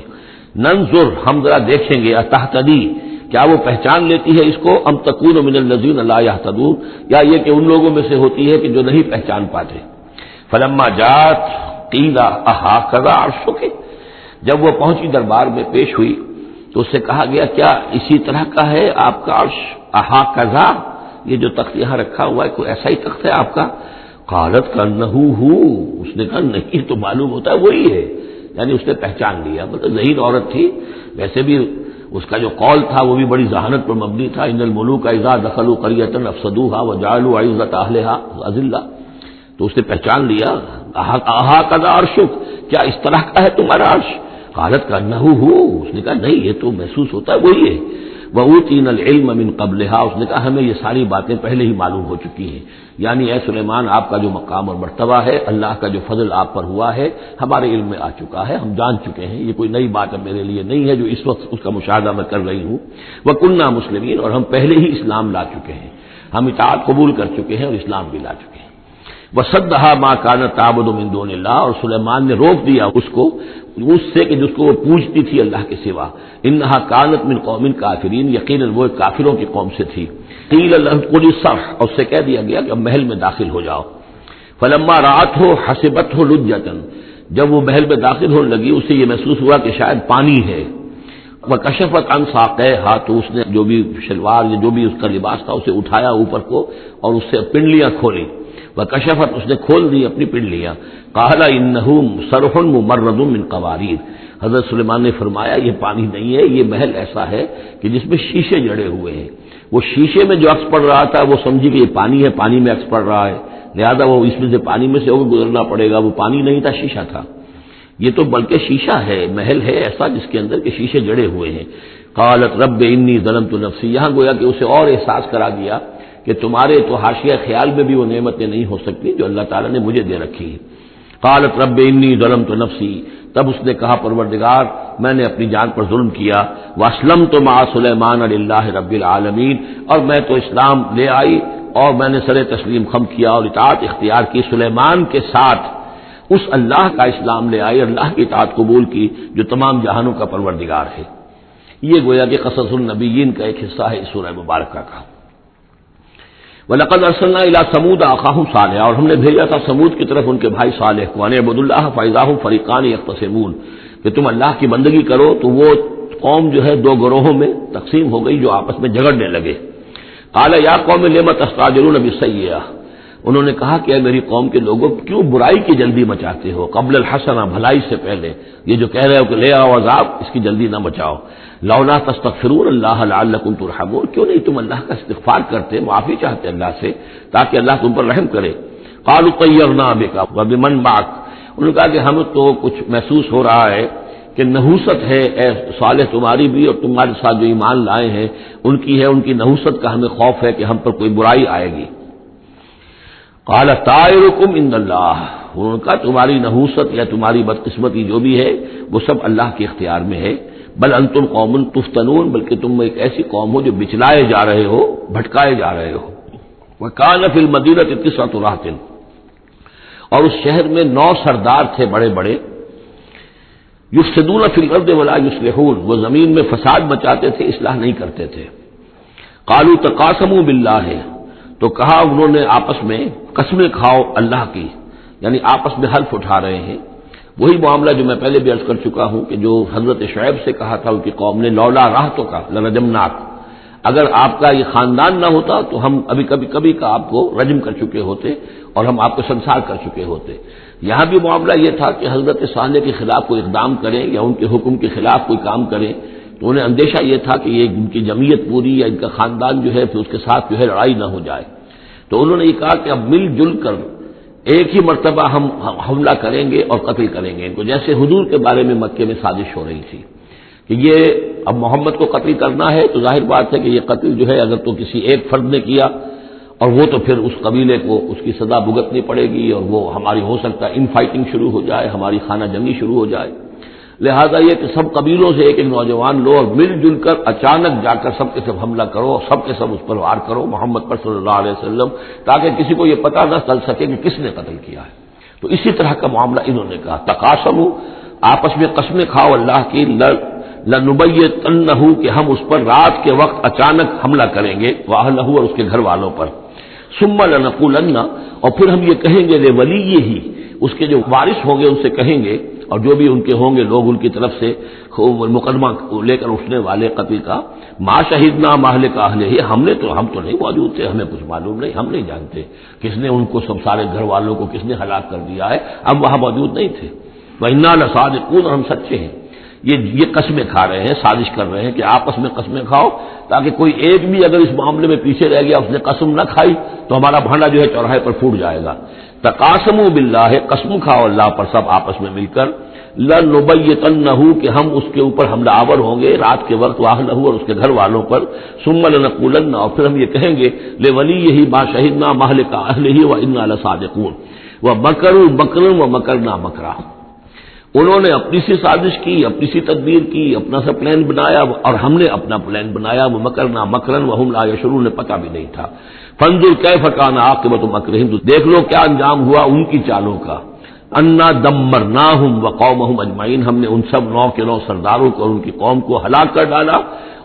ننظر، ہم ذرا دیکھیں گے، اتہتدی، کیا وہ پہچان لیتی ہے اس کو، ام تکون من الذین لا یہتدون، یا یہ کہ ان لوگوں میں سے ہوتی ہے کہ جو نہیں پہچان پاتے۔ فلما جاءت قیل اھاکذا عرشک، جب وہ پہنچی دربار میں پیش ہوئی تو اس سے کہا گیا کیا اسی طرح کا ہے آپ کا عرش، اھاکذا، یہ جو تخت یہاں رکھا ہوا ہے کوئی ایسا ہی تخت ہے آپ کا؟ قالت کانہ ہو، اس نے کہا نہیں، تو معلوم ہوتا ہے وہی ہے، یعنی اس نے پہچان لیا، مطلب ذہین عورت تھی، ویسے بھی اس کا جو قول تھا وہ بھی بڑی ذہانت پر مبنی تھا، ان الملوک اذا دخلوا قرية افسدوها وجعلوا عزة اهلها اذلة، تو اس نے پہچان لیا، اھاکذا عرشک، کیا اس طرح کا ہے تمہارا عرش؟ قالت کانہ ہو، اس نے کہا نہیں، یہ تو محسوس ہوتا ہے وہی ہے۔ وَأُوتِينَا الْعِلْمَ مِنْ قَبْلِهَا، اس نے کہا ہمیں یہ ساری باتیں پہلے ہی معلوم ہو چکی ہیں، یعنی اے سلیمان آپ کا جو مقام اور مرتبہ ہے، اللہ کا جو فضل آپ پر ہوا ہے ہمارے علم میں آ چکا ہے، ہم جان چکے ہیں، یہ کوئی نئی بات اب میرے لیے نہیں ہے جو اس وقت اس کا مشاہدہ میں کر رہی ہوں۔ وَكُنَّا مُسْلِمِينَ، اور ہم پہلے ہی اسلام لا چکے ہیں، ہم اطاعت قبول کر چکے ہیں اور اسلام بھی لا چکے ہیں۔ وَصَدَّهَا مَا كَانَتْ تَعْبُدُ مِن دُونِ اللَّهِ، اور سلیمان نے روک دیا اس کو اس سے کہ جس کو وہ پوجتی تھی اللہ کے سوا، انها كانت من قوم کافرین، یقیناً وہ کافروں کی قوم سے تھی۔ قیل لها ادخلي الصرح، اور اس سے کہہ دیا گیا کہ اب محل میں داخل ہو جاؤ۔ فلما رأته حسبته لجة، جب وہ محل میں داخل ہونے لگی اسے یہ محسوس ہوا کہ شاید پانی ہے۔ وکشفت عن ساقیہا، تو اس نے جو بھی شلوار یا جو بھی اس کا لباس تھا اسے اٹھایا اوپر کو اور اس سے پنڈلیاں کھولی۔ وکشفت، اس نے کھول دی اپنی پنڈلیاں۔ قال انہ صرح ممرد من قواریر، حضرت سلیمان نے فرمایا یہ پانی نہیں ہے، یہ محل ایسا ہے کہ جس میں شیشے جڑے ہوئے ہیں۔ وہ شیشے میں جو عکس پڑ رہا تھا وہ سمجھی کہ یہ پانی ہے، پانی میں عکس پڑ رہا ہے، لہذا وہ اس میں سے پانی میں سے ہو گزرنا پڑے گا، وہ پانی نہیں تھا شیشہ تھا۔ یہ تو بلکہ شیشہ ہے، محل ہے ایسا جس کے اندر کے شیشے جڑے ہوئے ہیں۔ قالت رب انی ظلمت نفسی، یہاں گویا کہ اسے اور احساس کرا دیا کہ تمہارے تو حاشیہ خیال میں بھی وہ نعمتیں نہیں ہو سکتی جو اللہ تعالیٰ نے مجھے دے رکھی ہے۔ قالت رب انی ظلمت نفسی، تب اس نے کہا پروردگار میں نے اپنی جان پر ظلم کیا، واسلمت مع سلیمان للہ رب العالمین، اور میں تو اسلام لے آئی اور میں نے سر تسلیم خم کیا اور اطاعت اختیار کی سلیمان کے ساتھ، اس اللہ کا اسلام لے آئی، اللہ کی اطاعت قبول کی جو تمام جہانوں کا پروردگار ہے۔ یہ گویا کہ قصص النبیین کا ایک حصہ ہے اس سورہ مبارکہ کا۔ وَلَقَدْ أَرْسَلْنَا إِلَىٰ ثَمُودَ أَخَاهُمْ صَالِحًا، اور ہم نے بھیجا تھا سمود کی طرف ان کے بھائی صالح کو، أَنِ اعْبُدُوا اللَّهَ فَإِذَا هُمْ فَرِيقَانِ يَخْتَصِمُونَ، کہ تم اللہ کی بندگی کرو تو وہ قوم جو ہے دو گروہوں میں تقسیم ہو گئی جو آپس میں جھگڑنے لگے۔ قَالَ يَا قَوْمِ لِمَ تَسْتَعْجِلُونَ بِالسَّيِّئَةِ، انہوں نے کہا کہ اے میری قوم کے لوگوں کیوں برائی کی جلدی مچاتے ہو، قبل الحسنہ، بھلائی سے پہلے، یہ جو کہہ رہے ہو کہ لے آؤ عذاب، اس کی جلدی نہ مچاؤ۔ لولا تستغفرون اللہ لعلکم ترحمون، کیوں نہیں تم اللہ کا استغفار کرتے، معافی چاہتے اللہ سے تاکہ اللہ تم پر رحم کرے۔ قالوا طیرنا بک وبمن معک، انہوں نے کہا کہ ہمیں تو کچھ محسوس ہو رہا ہے کہ نحوست ہے اے صالح تمہاری بھی، اور تمہارے ساتھ جو ایمان لائے ہیں ان کی ہے، ان کی نحوست کا ہمیں خوف ہے کہ ہم پر کوئی برائی آئے گی۔ قال طائرکم عند اللہ، انہوں نے کہا تمہاری نحوست یا تمہاری بدقسمتی جو بھی ہے وہ سب اللہ کے اختیار میں ہے۔ بل انتم قوم تفتنون، بلکہ تم ایک ایسی قوم ہو جو بچلائے جا رہے ہو، بھٹکائے جا رہے ہو۔ وکان فی المدینہ تسعۃ رہط، اور اس شہر میں 9 سردار تھے بڑے بڑے، یفسدون فی الارض ولا یصلحون، وہ زمین میں فساد مچاتے تھے، اصلاح نہیں کرتے تھے۔ قالوا تقاسموا باللہ، تو کہا انہوں نے آپس میں قسمیں کھاؤ اللہ کی، یعنی آپس میں حلف اٹھا رہے ہیں۔ وہی معاملہ جو میں پہلے بھی عرض کر چکا ہوں کہ جو حضرت شعیب سے کہا تھا ان کی قوم نے، لولا رہتو کا لرجمناک، اگر آپ کا یہ خاندان نہ ہوتا تو ہم ابھی کبھی کا آپ کو رجم کر چکے ہوتے اور ہم آپ کو سنسار کر چکے ہوتے۔ یہاں بھی معاملہ یہ تھا کہ حضرت صالح کے خلاف کوئی اقدام کریں یا ان کے حکم کے خلاف کوئی کام کریں تو انہیں اندیشہ یہ تھا کہ یہ ان کی جمعیت پوری یا ان کا خاندان جو ہے پھر اس کے ساتھ جو ہے لڑائی نہ ہو جائے، تو انہوں نے یہ کہا کہ اب مل جل کر ایک ہی مرتبہ ہم حملہ کریں گے اور قتل کریں گے ان کو، جیسے حضور کے بارے میں مکے میں سازش ہو رہی تھی کہ یہ اب محمد کو قتل کرنا ہے، تو ظاہر بات ہے کہ یہ قتل جو ہے اگر تو کسی ایک فرد نے کیا اور وہ تو پھر اس قبیلے کو اس کی سزا بھگتنی پڑے گی اور وہ ہماری ہو سکتا ہے ان فائٹنگ شروع ہو جائے، ہماری خانہ جنگی شروع ہو جائے۔ لہذا یہ کہ سب قبیلوں سے ایک ایک نوجوان لو اور مل جل کر اچانک جا کر سب کے سب حملہ کرو، سب کے سب اس پر وار کرو محمد پر صلی اللہ علیہ وسلم، تاکہ کسی کو یہ پتہ نہ چل سکے کہ کس نے قتل کیا ہے۔ تو اسی طرح کا معاملہ انہوں نے کہا، تقاسموا، آپس میں قسمیں کھاؤ اللہ کی، لنبیتنہ، کہ ہم اس پر رات کے وقت اچانک حملہ کریں گے، واہلہ، اور اس کے گھر والوں پر، ثم لنقولن، اور پھر ہم یہ کہیں گے لولیہ، اس کے جو وارث ہوں گے ان سے کہیں گے، اور جو بھی ان کے ہوں گے لوگ ان کی طرف سے مقدمہ لے کر اٹھنے والے قتل کا، ما شہدنا مہلک اہلہ، ہم تو نہیں موجود تھے، ہمیں کچھ معلوم نہیں، ہم نہیں جانتے کس نے ان کو سب سارے گھر والوں کو کس نے ہلاک کر دیا ہے، ہم وہاں موجود نہیں تھے۔ وَإِنَّا لَصَادِقُونَ، ہم سچے ہیں۔ یہ قسمیں کھا رہے ہیں، سازش کر رہے ہیں کہ آپس میں قسمیں کھاؤ تاکہ کوئی ایک بھی اگر اس معاملے میں پیچھے رہ گیا، اس نے قسم نہ کھائی تو ہمارا بھانڈا جو ہے چوراہے پر پھوٹ جائے گا۔ تقاسموا باللہ، قسم کھاؤ اللہ پر سب آپس میں مل کر، لنبیتنہ کہ ہم اس کے اوپر حملہ آور ہوں گے رات کے وقت، واہلہ اور اس کے گھر والوں پر، ثم لنقولن اور پھر ہم یہ کہیں گے لولیہ ما شہدنا مہلک اہلہ وانا لصادقون ومکروا مکرا ومکرنا مکرا، انہوں نے اپنی سی سازش کی، اپنی سی تدبیر کی، اپنا سا پلان بنایا اور ہم نے اپنا پلان بنایا، وہ مکرنا مکرن وہم لا یشعرون، نے پتہ بھی نہیں تھا۔ فانظر کیف کان عاقبۃ مکرہم، تو دیکھ لو کیا انجام ہوا ان کی چالوں کا، انا دمرناہم وقومہم اجمعین، ہم نے ان سب 9 کے 9 سرداروں کو اور ان کی قوم کو ہلاک کر ڈالا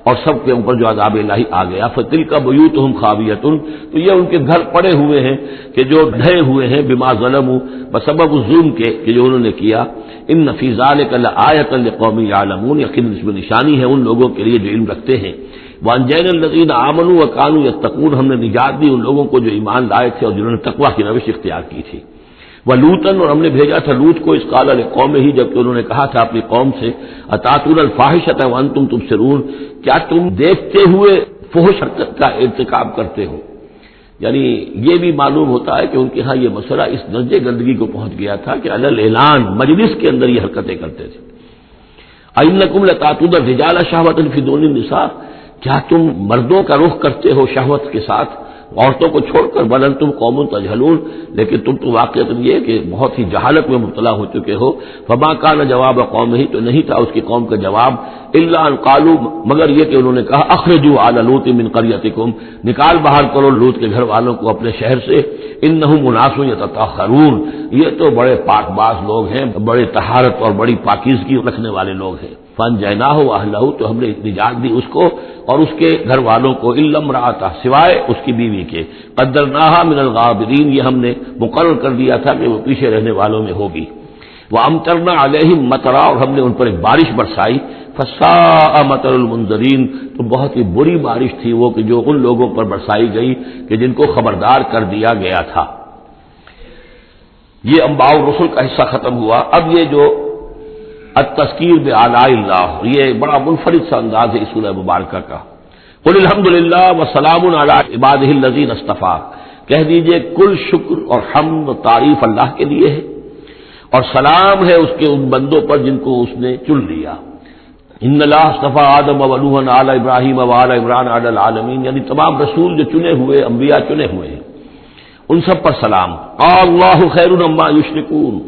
اور سب کے اوپر جو عذاب الہی آ گیا۔ فتلک بیوتہم خاویۃ، تو یہ ان کے گھر پڑے ہوئے ہیں کہ جو ڈھے ہوئے ہیں، بما ظلموا، بسبب الظلم کے کہ جو انہوں نے کیا۔ ان فی ذلک لآیۃ لقوم یعلمون، یقیناً اس میں نشانی ہے ان لوگوں کے لیے جو علم رکھتے ہیں۔ وانجینا الذین آمنوا وکانوا یتقون، ہم نے نجات دی ان لوگوں کو جو ایمان لائے تھے اور جنہوں نے تقوی کی روش اختیار کی تھی۔ ولوطن، اور ہم نے بھیجا تھا لوط کو، اس قال لقومہ، جبکہ انہوں نے کہا تھا اپنی قوم سے، اتاتون الفاحشۃ وانتم تبصرون، کیا تم دیکھتے ہوئے فحش حرکت کا ارتکاب کرتے ہو؟ یعنی یہ بھی معلوم ہوتا ہے کہ ان کے ہاں یہ مسئلہ اس درجے گندگی کو پہنچ گیا تھا کہ علی الاعلان مجلس کے اندر یہ حرکتیں کرتے تھے۔ اینکم لتاتون الرجال شہوۃ فی دون النساء، کیا تم مردوں کا رخ کرتے ہو شہوت کے ساتھ عورتوں کو چھوڑ کر؟ بل انتم قوم تجہلون، لیکن تم تو واقعۃ یہ کہ بہت ہی جہالت میں مبتلا ہو چکے ہو۔ فما کان جواب قومہ، تو نہیں تھا اس کی قوم کا جواب، الا ان قالوا، مگر یہ کہ انہوں نے کہا اخرجوا آل لوط من قریتکم، نکال باہر کرو لوط کے گھر والوں کو اپنے شہر سے، انہم اناس یتطہرون، یہ تو بڑے پاک باز لوگ ہیں، بڑے طہارت اور بڑی پاکیزگی رکھنے والے لوگ ہیں۔ فانجیناہ واہلہ، تو ہم نے نجات دی اس کو اور اس کے گھر والوں کو، الا امرأتہ، سوائے اس کی بیوی کے، قدرناہا من الغابرین، یہ ہم نے مقرر کر دیا تھا کہ وہ پیچھے رہنے والوں میں ہوگی۔ وامطرنا علیہم مطرا، اور ہم نے ان پر ایک بارش برسائی، فساء مطر المنذرین، تو بہت ہی بری بارش تھی وہ کہ جو ان لوگوں پر برسائی گئی کہ جن کو خبردار کر دیا گیا تھا۔ یہ انباء الرسل کا حصہ ختم ہوا۔ اب یہ جو التذکیر بآلاء اللہ، یہ بڑا منفرد سا انداز ہے اس سورہ مبارکہ کا۔ قل الحمدللہ وسلام علی عبادہ الذین اصطفیٰ، کہہ دیجئے کل شکر اور حمد و تعریف اللہ کے لیے ہے اور سلام ہے اس کے ان بندوں پر جن کو اس نے چن لیا۔ ان اللہ اصطفیٰ آدم و نوحا علی ابراہیم و علی عمران علی العالمین، یعنی تمام رسول جو چنے ہوئے، انبیاء چنے ہوئے ہیں، ان سب پر سلام۔ اللہ خیر مما یشرکون،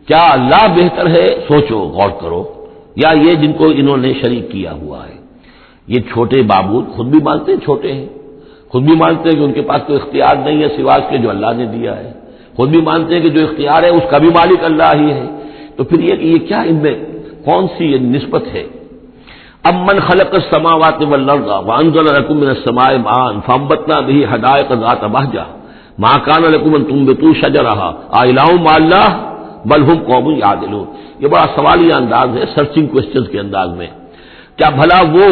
کیا اللہ بہتر ہے، سوچو غور کرو، یا یہ جن کو انہوں نے شریک کیا ہوا ہے۔ یہ چھوٹے معبود خود بھی مانتے ہیں چھوٹے ہیں، خود بھی مانتے ہیں کہ ان کے پاس کوئی اختیار نہیں ہے سوا اس کے جو اللہ نے دیا ہے، خود بھی مانتے ہیں کہ جو اختیار ہے اس کا بھی مالک اللہ ہی ہے، تو پھر یہ کہ یہ کیا ان میں کون سی یہ نسبت ہے؟ امن خلق السماوات والارض وانزل لكم من السماء ماء فانبتنا به حدائق ذات بهجة ما كان لكم ان تنبتوا شجرها أإله مع الله بل هم قوم يعدلون، یہ بڑا سوالیہ انداز ہے، سرچنگ کوسچنز کے انداز میں۔ کیا بھلا وہ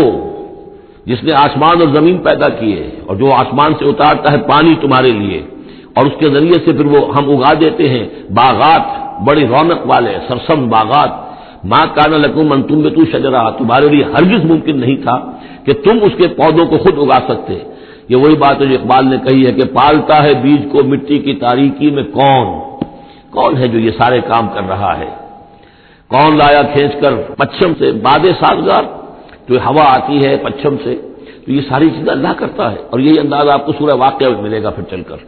جس نے آسمان اور زمین پیدا کیے اور جو آسمان سے اتارتا ہے پانی تمہارے لیے اور اس کے ذریعے سے پھر وہ ہم اگا دیتے ہیں باغات، بڑی رونق والے سرسبز باغات، ما کان لکم ان تنبتوا شجرہ، تمہارے لیے ہرگز ممکن نہیں تھا کہ تم اس کے پودوں کو خود اگا سکتے۔ یہ وہی بات ہے جو اقبال نے کہی ہے کہ پالتا ہے بیج کو مٹی کی تاریکی میں کون ہے جو یہ سارے کام کر رہا ہے؟ کون لایا کھینچ کر پچھم سے باد سازگار، جو ہوا آتی ہے پچھم سے، تو یہ ساری چیزیں اللہ کرتا ہے، اور یہی انداز آپ کو سورہ واقعہ میں ملے گا پھر چل کر۔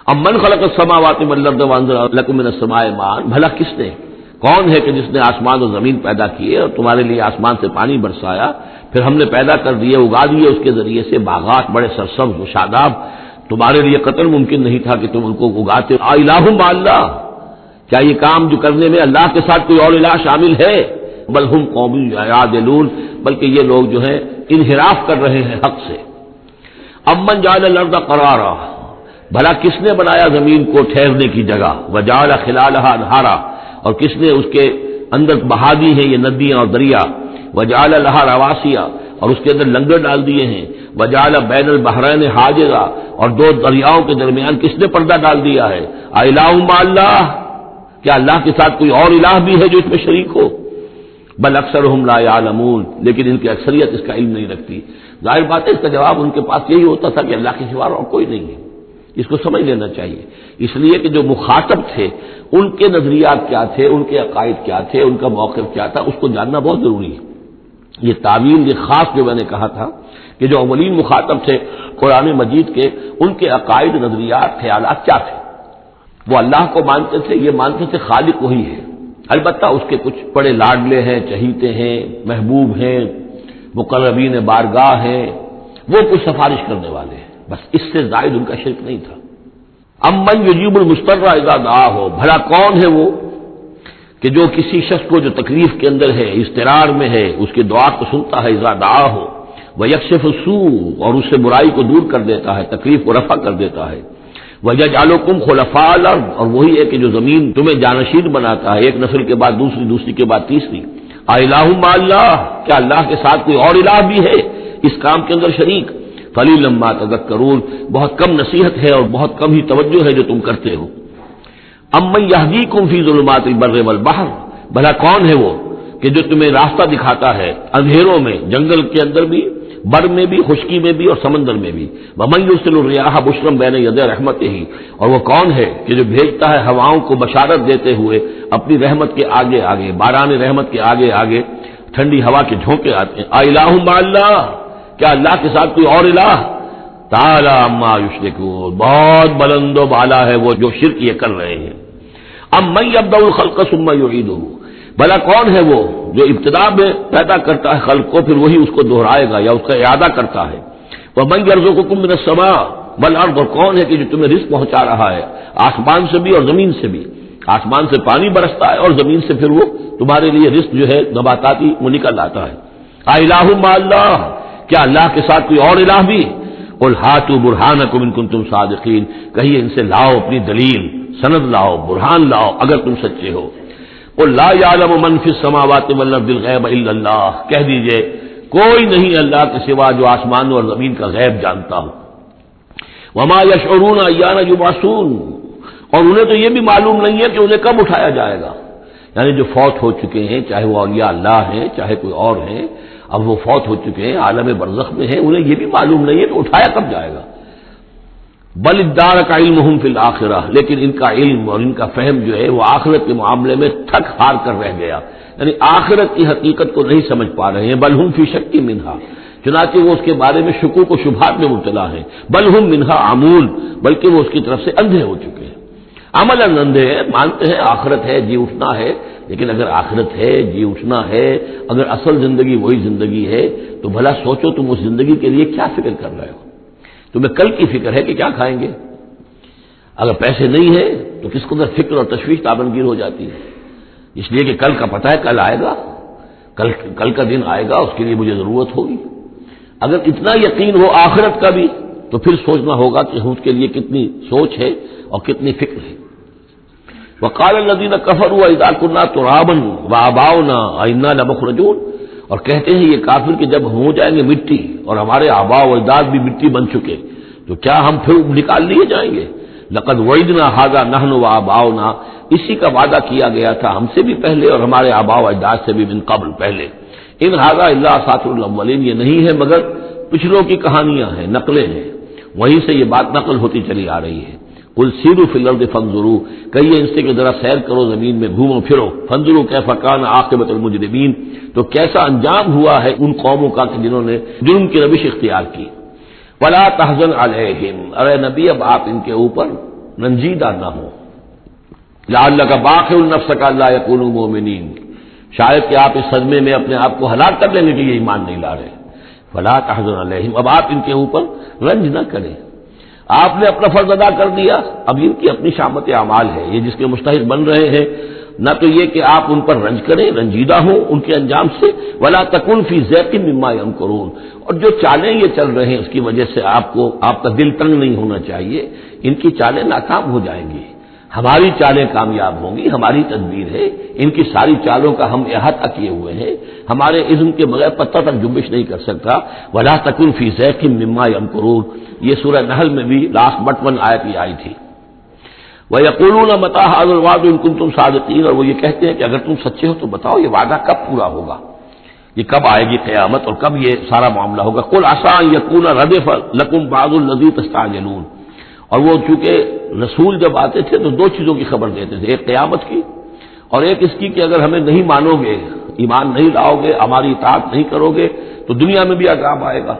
اب من خلق السماوات والارض وانزل لكم من السماء ماء، بھلا کس نے، کون ہے کہ جس نے آسمان اور زمین پیدا کیے اور تمہارے لیے آسمان سے پانی برسایا، پھر ہم نے پیدا کر دیے، اگا دیے اس کے ذریعے سے باغات بڑے سرسبز و شاداب، تمہارے لیے قطر ممکن نہیں تھا کہ تم ان کو اگاتے۔ الہ مع اللہ، کیا یہ کام جو کرنے میں اللہ کے ساتھ کوئی اور الہ شامل ہے؟ بل ہم قوم یعدلون، بلکہ یہ لوگ جو ہیں انحراف کر رہے ہیں حق سے۔ امن جعل الارض قرارا، بھلا کس نے بنایا زمین کو ٹھہرنے کی جگہ، وجعل خلالها انہارا، اور کس نے اس کے اندر بہا دی ہیں یہ ندیاں اور دریا، وجعل لها رواسیا، اور اس کے اندر لنگر ڈال دیے ہیں، وجعل بین البحرین حاجزا، اور دو دریاؤں کے درمیان کس نے پردہ ڈال دیا ہے؟ الہ مع اللہ، کیا اللہ کے ساتھ کوئی اور الہ بھی ہے جو اس میں شریک ہو؟ بل اکثرهم لا يعلمون، لیکن ان کی اکثریت اس کا علم نہیں رکھتی۔ ظاہر بات ہے اس کا جواب ان کے پاس یہی ہوتا تھا کہ اللہ کے سوا اور کوئی نہیں ہے، اس کو سمجھ لینا چاہیے، اس لیے کہ جو مخاطب تھے ان کے نظریات کیا تھے، ان کے عقائد کیا تھے، ان کا موقف کیا تھا، اس کو جاننا بہت ضروری ہے۔ یہ تعویل، یہ خاص جو میں نے کہا تھا کہ جو اولین مخاطب تھے قرآن مجید کے، ان کے عقائد، نظریات، خیالات کیا تھے۔ وہ اللہ کو مانتے تھے، یہ مانتے تھے خالق وہی ہے، البتہ اس کے کچھ بڑے لاڈلے ہیں، چہیتے ہیں، محبوب ہیں، مقربین بارگاہ ہیں، وہ کچھ سفارش کرنے والے ہیں، بس اس سے زائد ان کا شرک نہیں تھا۔ امن یجیب المضطر اذا دعاہ، بھلا کون ہے وہ کہ جو کسی شخص کو جو تکلیف کے اندر ہے، اضطرار میں ہے، اس کی دعا کو سنتا ہے، اذا دعاہ ویکشف السوء، اور اس سے برائی کو دور کر دیتا ہے، تکلیف کو رفع کر دیتا ہے، وَيَجْعَلُكُمْ خُلَفَاءَ الْأَرْضِ، اور وہی ہے کہ جو زمین تمہیں جانشین بناتا ہے، ایک نسل کے بعد دوسری، دوسری کے بعد تیسری۔ اَإِلَٰهٌ مَّعَ اللَّهِ، کیا اللہ کے ساتھ کوئی اور الہ بھی ہے اس کام کے اندر شریک؟ قَلِيلًا مَّا تَذَكَّرُونَ، بہت کم نصیحت ہے اور بہت کم ہی توجہ ہے جو تم کرتے ہو۔ أَمَّن يَهْدِيكُمْ فِي ظُلُمَاتِ الْبَرِّ وَالْبَحْرِ، بھلا کون ہے وہ کہ جو تمہیں راستہ دکھاتا ہے اندھیروں میں، جنگل کے اندر بھی، بر میں بھی، خشکی میں بھی اور سمندر میں بھی۔ وَمَن يُرْسِلُ الرِّيَاحَ بُشْرًا بَيْنَ يَدَيْ رَحْمَتِهِ، اور وہ کون ہے کہ جو بھیجتا ہے ہواؤں کو بشارت دیتے ہوئے اپنی رحمت کے آگے آگے، باران رحمت کے آگے آگے ٹھنڈی ہوا کے جھونکے آتے ہیں۔ اِلٰہٌ مع اللہ، کیا اللہ کے ساتھ کوئی اور الہ؟ تعالی عما یشرکون، بہت بلند و بالا ہے وہ جو شرک یہ کر رہے ہیں۔ امن یبدأ الخلق ثم یعیدہ، بھلا کون ہے وہ جو ابتدا میں پیدا کرتا ہے خلق کو، پھر وہی اس کو دہرائے گا یا اس کا اعادہ کرتا ہے۔ وَمَن يَرْزُقُكُم مِّنَ السَّمَاءِ وَالْأَرْضِ، اور کون ہے کہ جو تمہیں رزق پہنچا رہا ہے آسمان سے بھی اور زمین سے بھی، آسمان سے پانی برستا ہے اور زمین سے پھر وہ تمہارے لیے رزق جو ہے نباتاتی وہ نکل آتا ہے۔ اِلٰہٌ مع اللہ، کیا اللہ کے ساتھ کوئی اور الہ بھی؟ قُلْ هَاتُوا بُرْهَانَكُمْ إِن كُنتُمْ صَادِقِينَ، کہیے ان سے لاؤ اپنی دلیل، سند لاؤ، برہان لاؤ اگر تم سچے ہو۔ قُل لَّا يَعْلَمُ مَن فِي السَّمَاوَاتِ وَالْأَرْضِ الْغَيْبَ إِلَّا اللَّهُ، کہہ دیجئے کوئی نہیں اللہ کے سوا جو آسمان اور زمین کا غیب جانتا ہو۔ وَمَا يَشْعُرُونَ أَيَّانَ يُبْعَثُونَ، اور انہیں تو یہ بھی معلوم نہیں ہے کہ انہیں کب اٹھایا جائے گا، یعنی جو فوت ہو چکے ہیں، چاہے وہ اولیاء اللہ ہیں چاہے کوئی اور ہیں، اب وہ فوت ہو چکے ہیں، عالم برزخ میں ہیں، انہیں یہ بھی معلوم نہیں ہے کہ اٹھایا کب جائے گا۔ بل ادارک علمہم فی الآخرہ، لیکن ان کا علم اور ان کا فہم جو ہے وہ آخرت کے معاملے میں تھک ہار کر رہ گیا، یعنی آخرت کی حقیقت کو نہیں سمجھ پا رہے ہیں۔ بل ہم فی شک منہا، چنانچہ وہ اس کے بارے میں شکوک و شبہات میں مبتلا ہیں۔ بل ہم منہا عمون، بلکہ وہ اس کی طرف سے اندھے ہو چکے ہیں، عملاً اندھے ہیں، مانتے ہیں آخرت ہے، جی اٹھنا ہے، لیکن اگر آخرت ہے، جی اٹھنا ہے، اگر اصل زندگی وہی زندگی ہے تو بھلا سوچو تم اس زندگی کے لیے کیا فکر کر رہے ہو؟ تمہیں کل کی فکر ہے کہ کیا کھائیں گے؟ اگر پیسے نہیں ہیں تو کس قدر فکر اور تشویش تابنگیر ہو جاتی ہے، اس لیے کہ کل کا پتہ ہے کل آئے گا، کل کا دن آئے گا، اس کے لیے مجھے ضرورت ہوگی۔ اگر اتنا یقین ہو آخرت کا بھی تو پھر سوچنا ہوگا کہ اس کے لیے کتنی سوچ ہے اور کتنی فکر ہے۔ وقال الذين كفروا اذا كنا ترابا وآباؤنا أئنا لمخرجون، اور کہتے ہیں یہ کافر کہ جب ہم ہو جائیں گے مٹی اور ہمارے آباء و اجداد بھی مٹی بن چکے تو کیا ہم پھر نکال لیے جائیں گے؟ لقد وعدنا هذا نحن وآباؤنا، اسی کا وعدہ کیا گیا تھا ہم سے بھی پہلے اور ہمارے آباء و اجداد سے بھی من قبل پہلے۔ ان هذا الا اساطير الاولين، یہ نہیں ہے مگر پچھلوں کی کہانیاں ہیں، نقلیں ہیں، وہیں سے یہ بات نقل ہوتی چلی آ رہی ہے۔ قل سیروا فی الارض فانظروا، کہیے ان سے کہ ذرا سیر کرو زمین میں، گھومو پھرو، فانظروا کیف کان عاقبۃ المجرمین، تو کیسا انجام ہوا ہے ان قوموں کا کہ جنہوں نے جرم کی روش اختیار کی۔ ولا تحزن علیہم، ارے نبی اب آپ ان کے اوپر رنجیدہ نہ ہو، لعلک باخع نفسک الا یکونوا مؤمنین، شاید کہ آپ اس صدمے میں اپنے آپ کو ہلاک کر لیں گے کہ یہ ایمان نہیں لا رہے۔ فلا تحزن علیہم، اب آپ ان کے اوپر رنج نہ کریں، آپ نے اپنا فرض ادا کر دیا، اب ان کی اپنی شامت اعمال ہے، یہ جس کے مستحق بن رہے ہیں، نہ تو یہ کہ آپ ان پر رنج کریں، رنجیدہ ہوں ان کے انجام سے، ولا تکن فی ضیق مما یمکرون، اور جو چالیں یہ چل رہے ہیں اس کی وجہ سے آپ کا دل تنگ نہیں ہونا چاہیے، ان کی چالیں ناکام ہو جائیں گی، ہماری چالیں کامیاب ہوں گی، ہماری تدبیر ہے، ان کی ساری چالوں کا ہم احاطہ کیے ہوئے ہیں، ہمارے اذن کے بغیر پتہ تک جنبش نہیں کر سکتا۔ ولا تکن فی ضیق مما یمکرون، یہ سورہ نحل میں بھی لاسٹ بٹ 1 آیت یہ آئی تھی۔ وَيَقُولُونَ مَتَىٰ هَٰذَا الْوَعْدُ إِن كُنتُمْ صَادِقِينَ، اور وہ یہ کہتے ہیں کہ اگر تم سچے ہو تو بتاؤ یہ وعدہ کب پورا ہوگا، یہ کب آئے گی قیامت اور کب یہ سارا معاملہ ہوگا۔ قُلْ عَسَىٰ أَن يَكُونَ رَدِفَ لَكُمْ بَعْضُ الَّذِي تَسْتَعْجِلُونَ، اور وہ چونکہ رسول جب آتے تھے تو دو چیزوں کی خبر دیتے تھے، ایک قیامت کی اور ایک اس کی کہ اگر ہمیں نہیں مانو گے، ایمان نہیں لاؤ گے، ہماری اطاعت نہیں کرو گے تو دنیا میں بھی عذاب آئے گا۔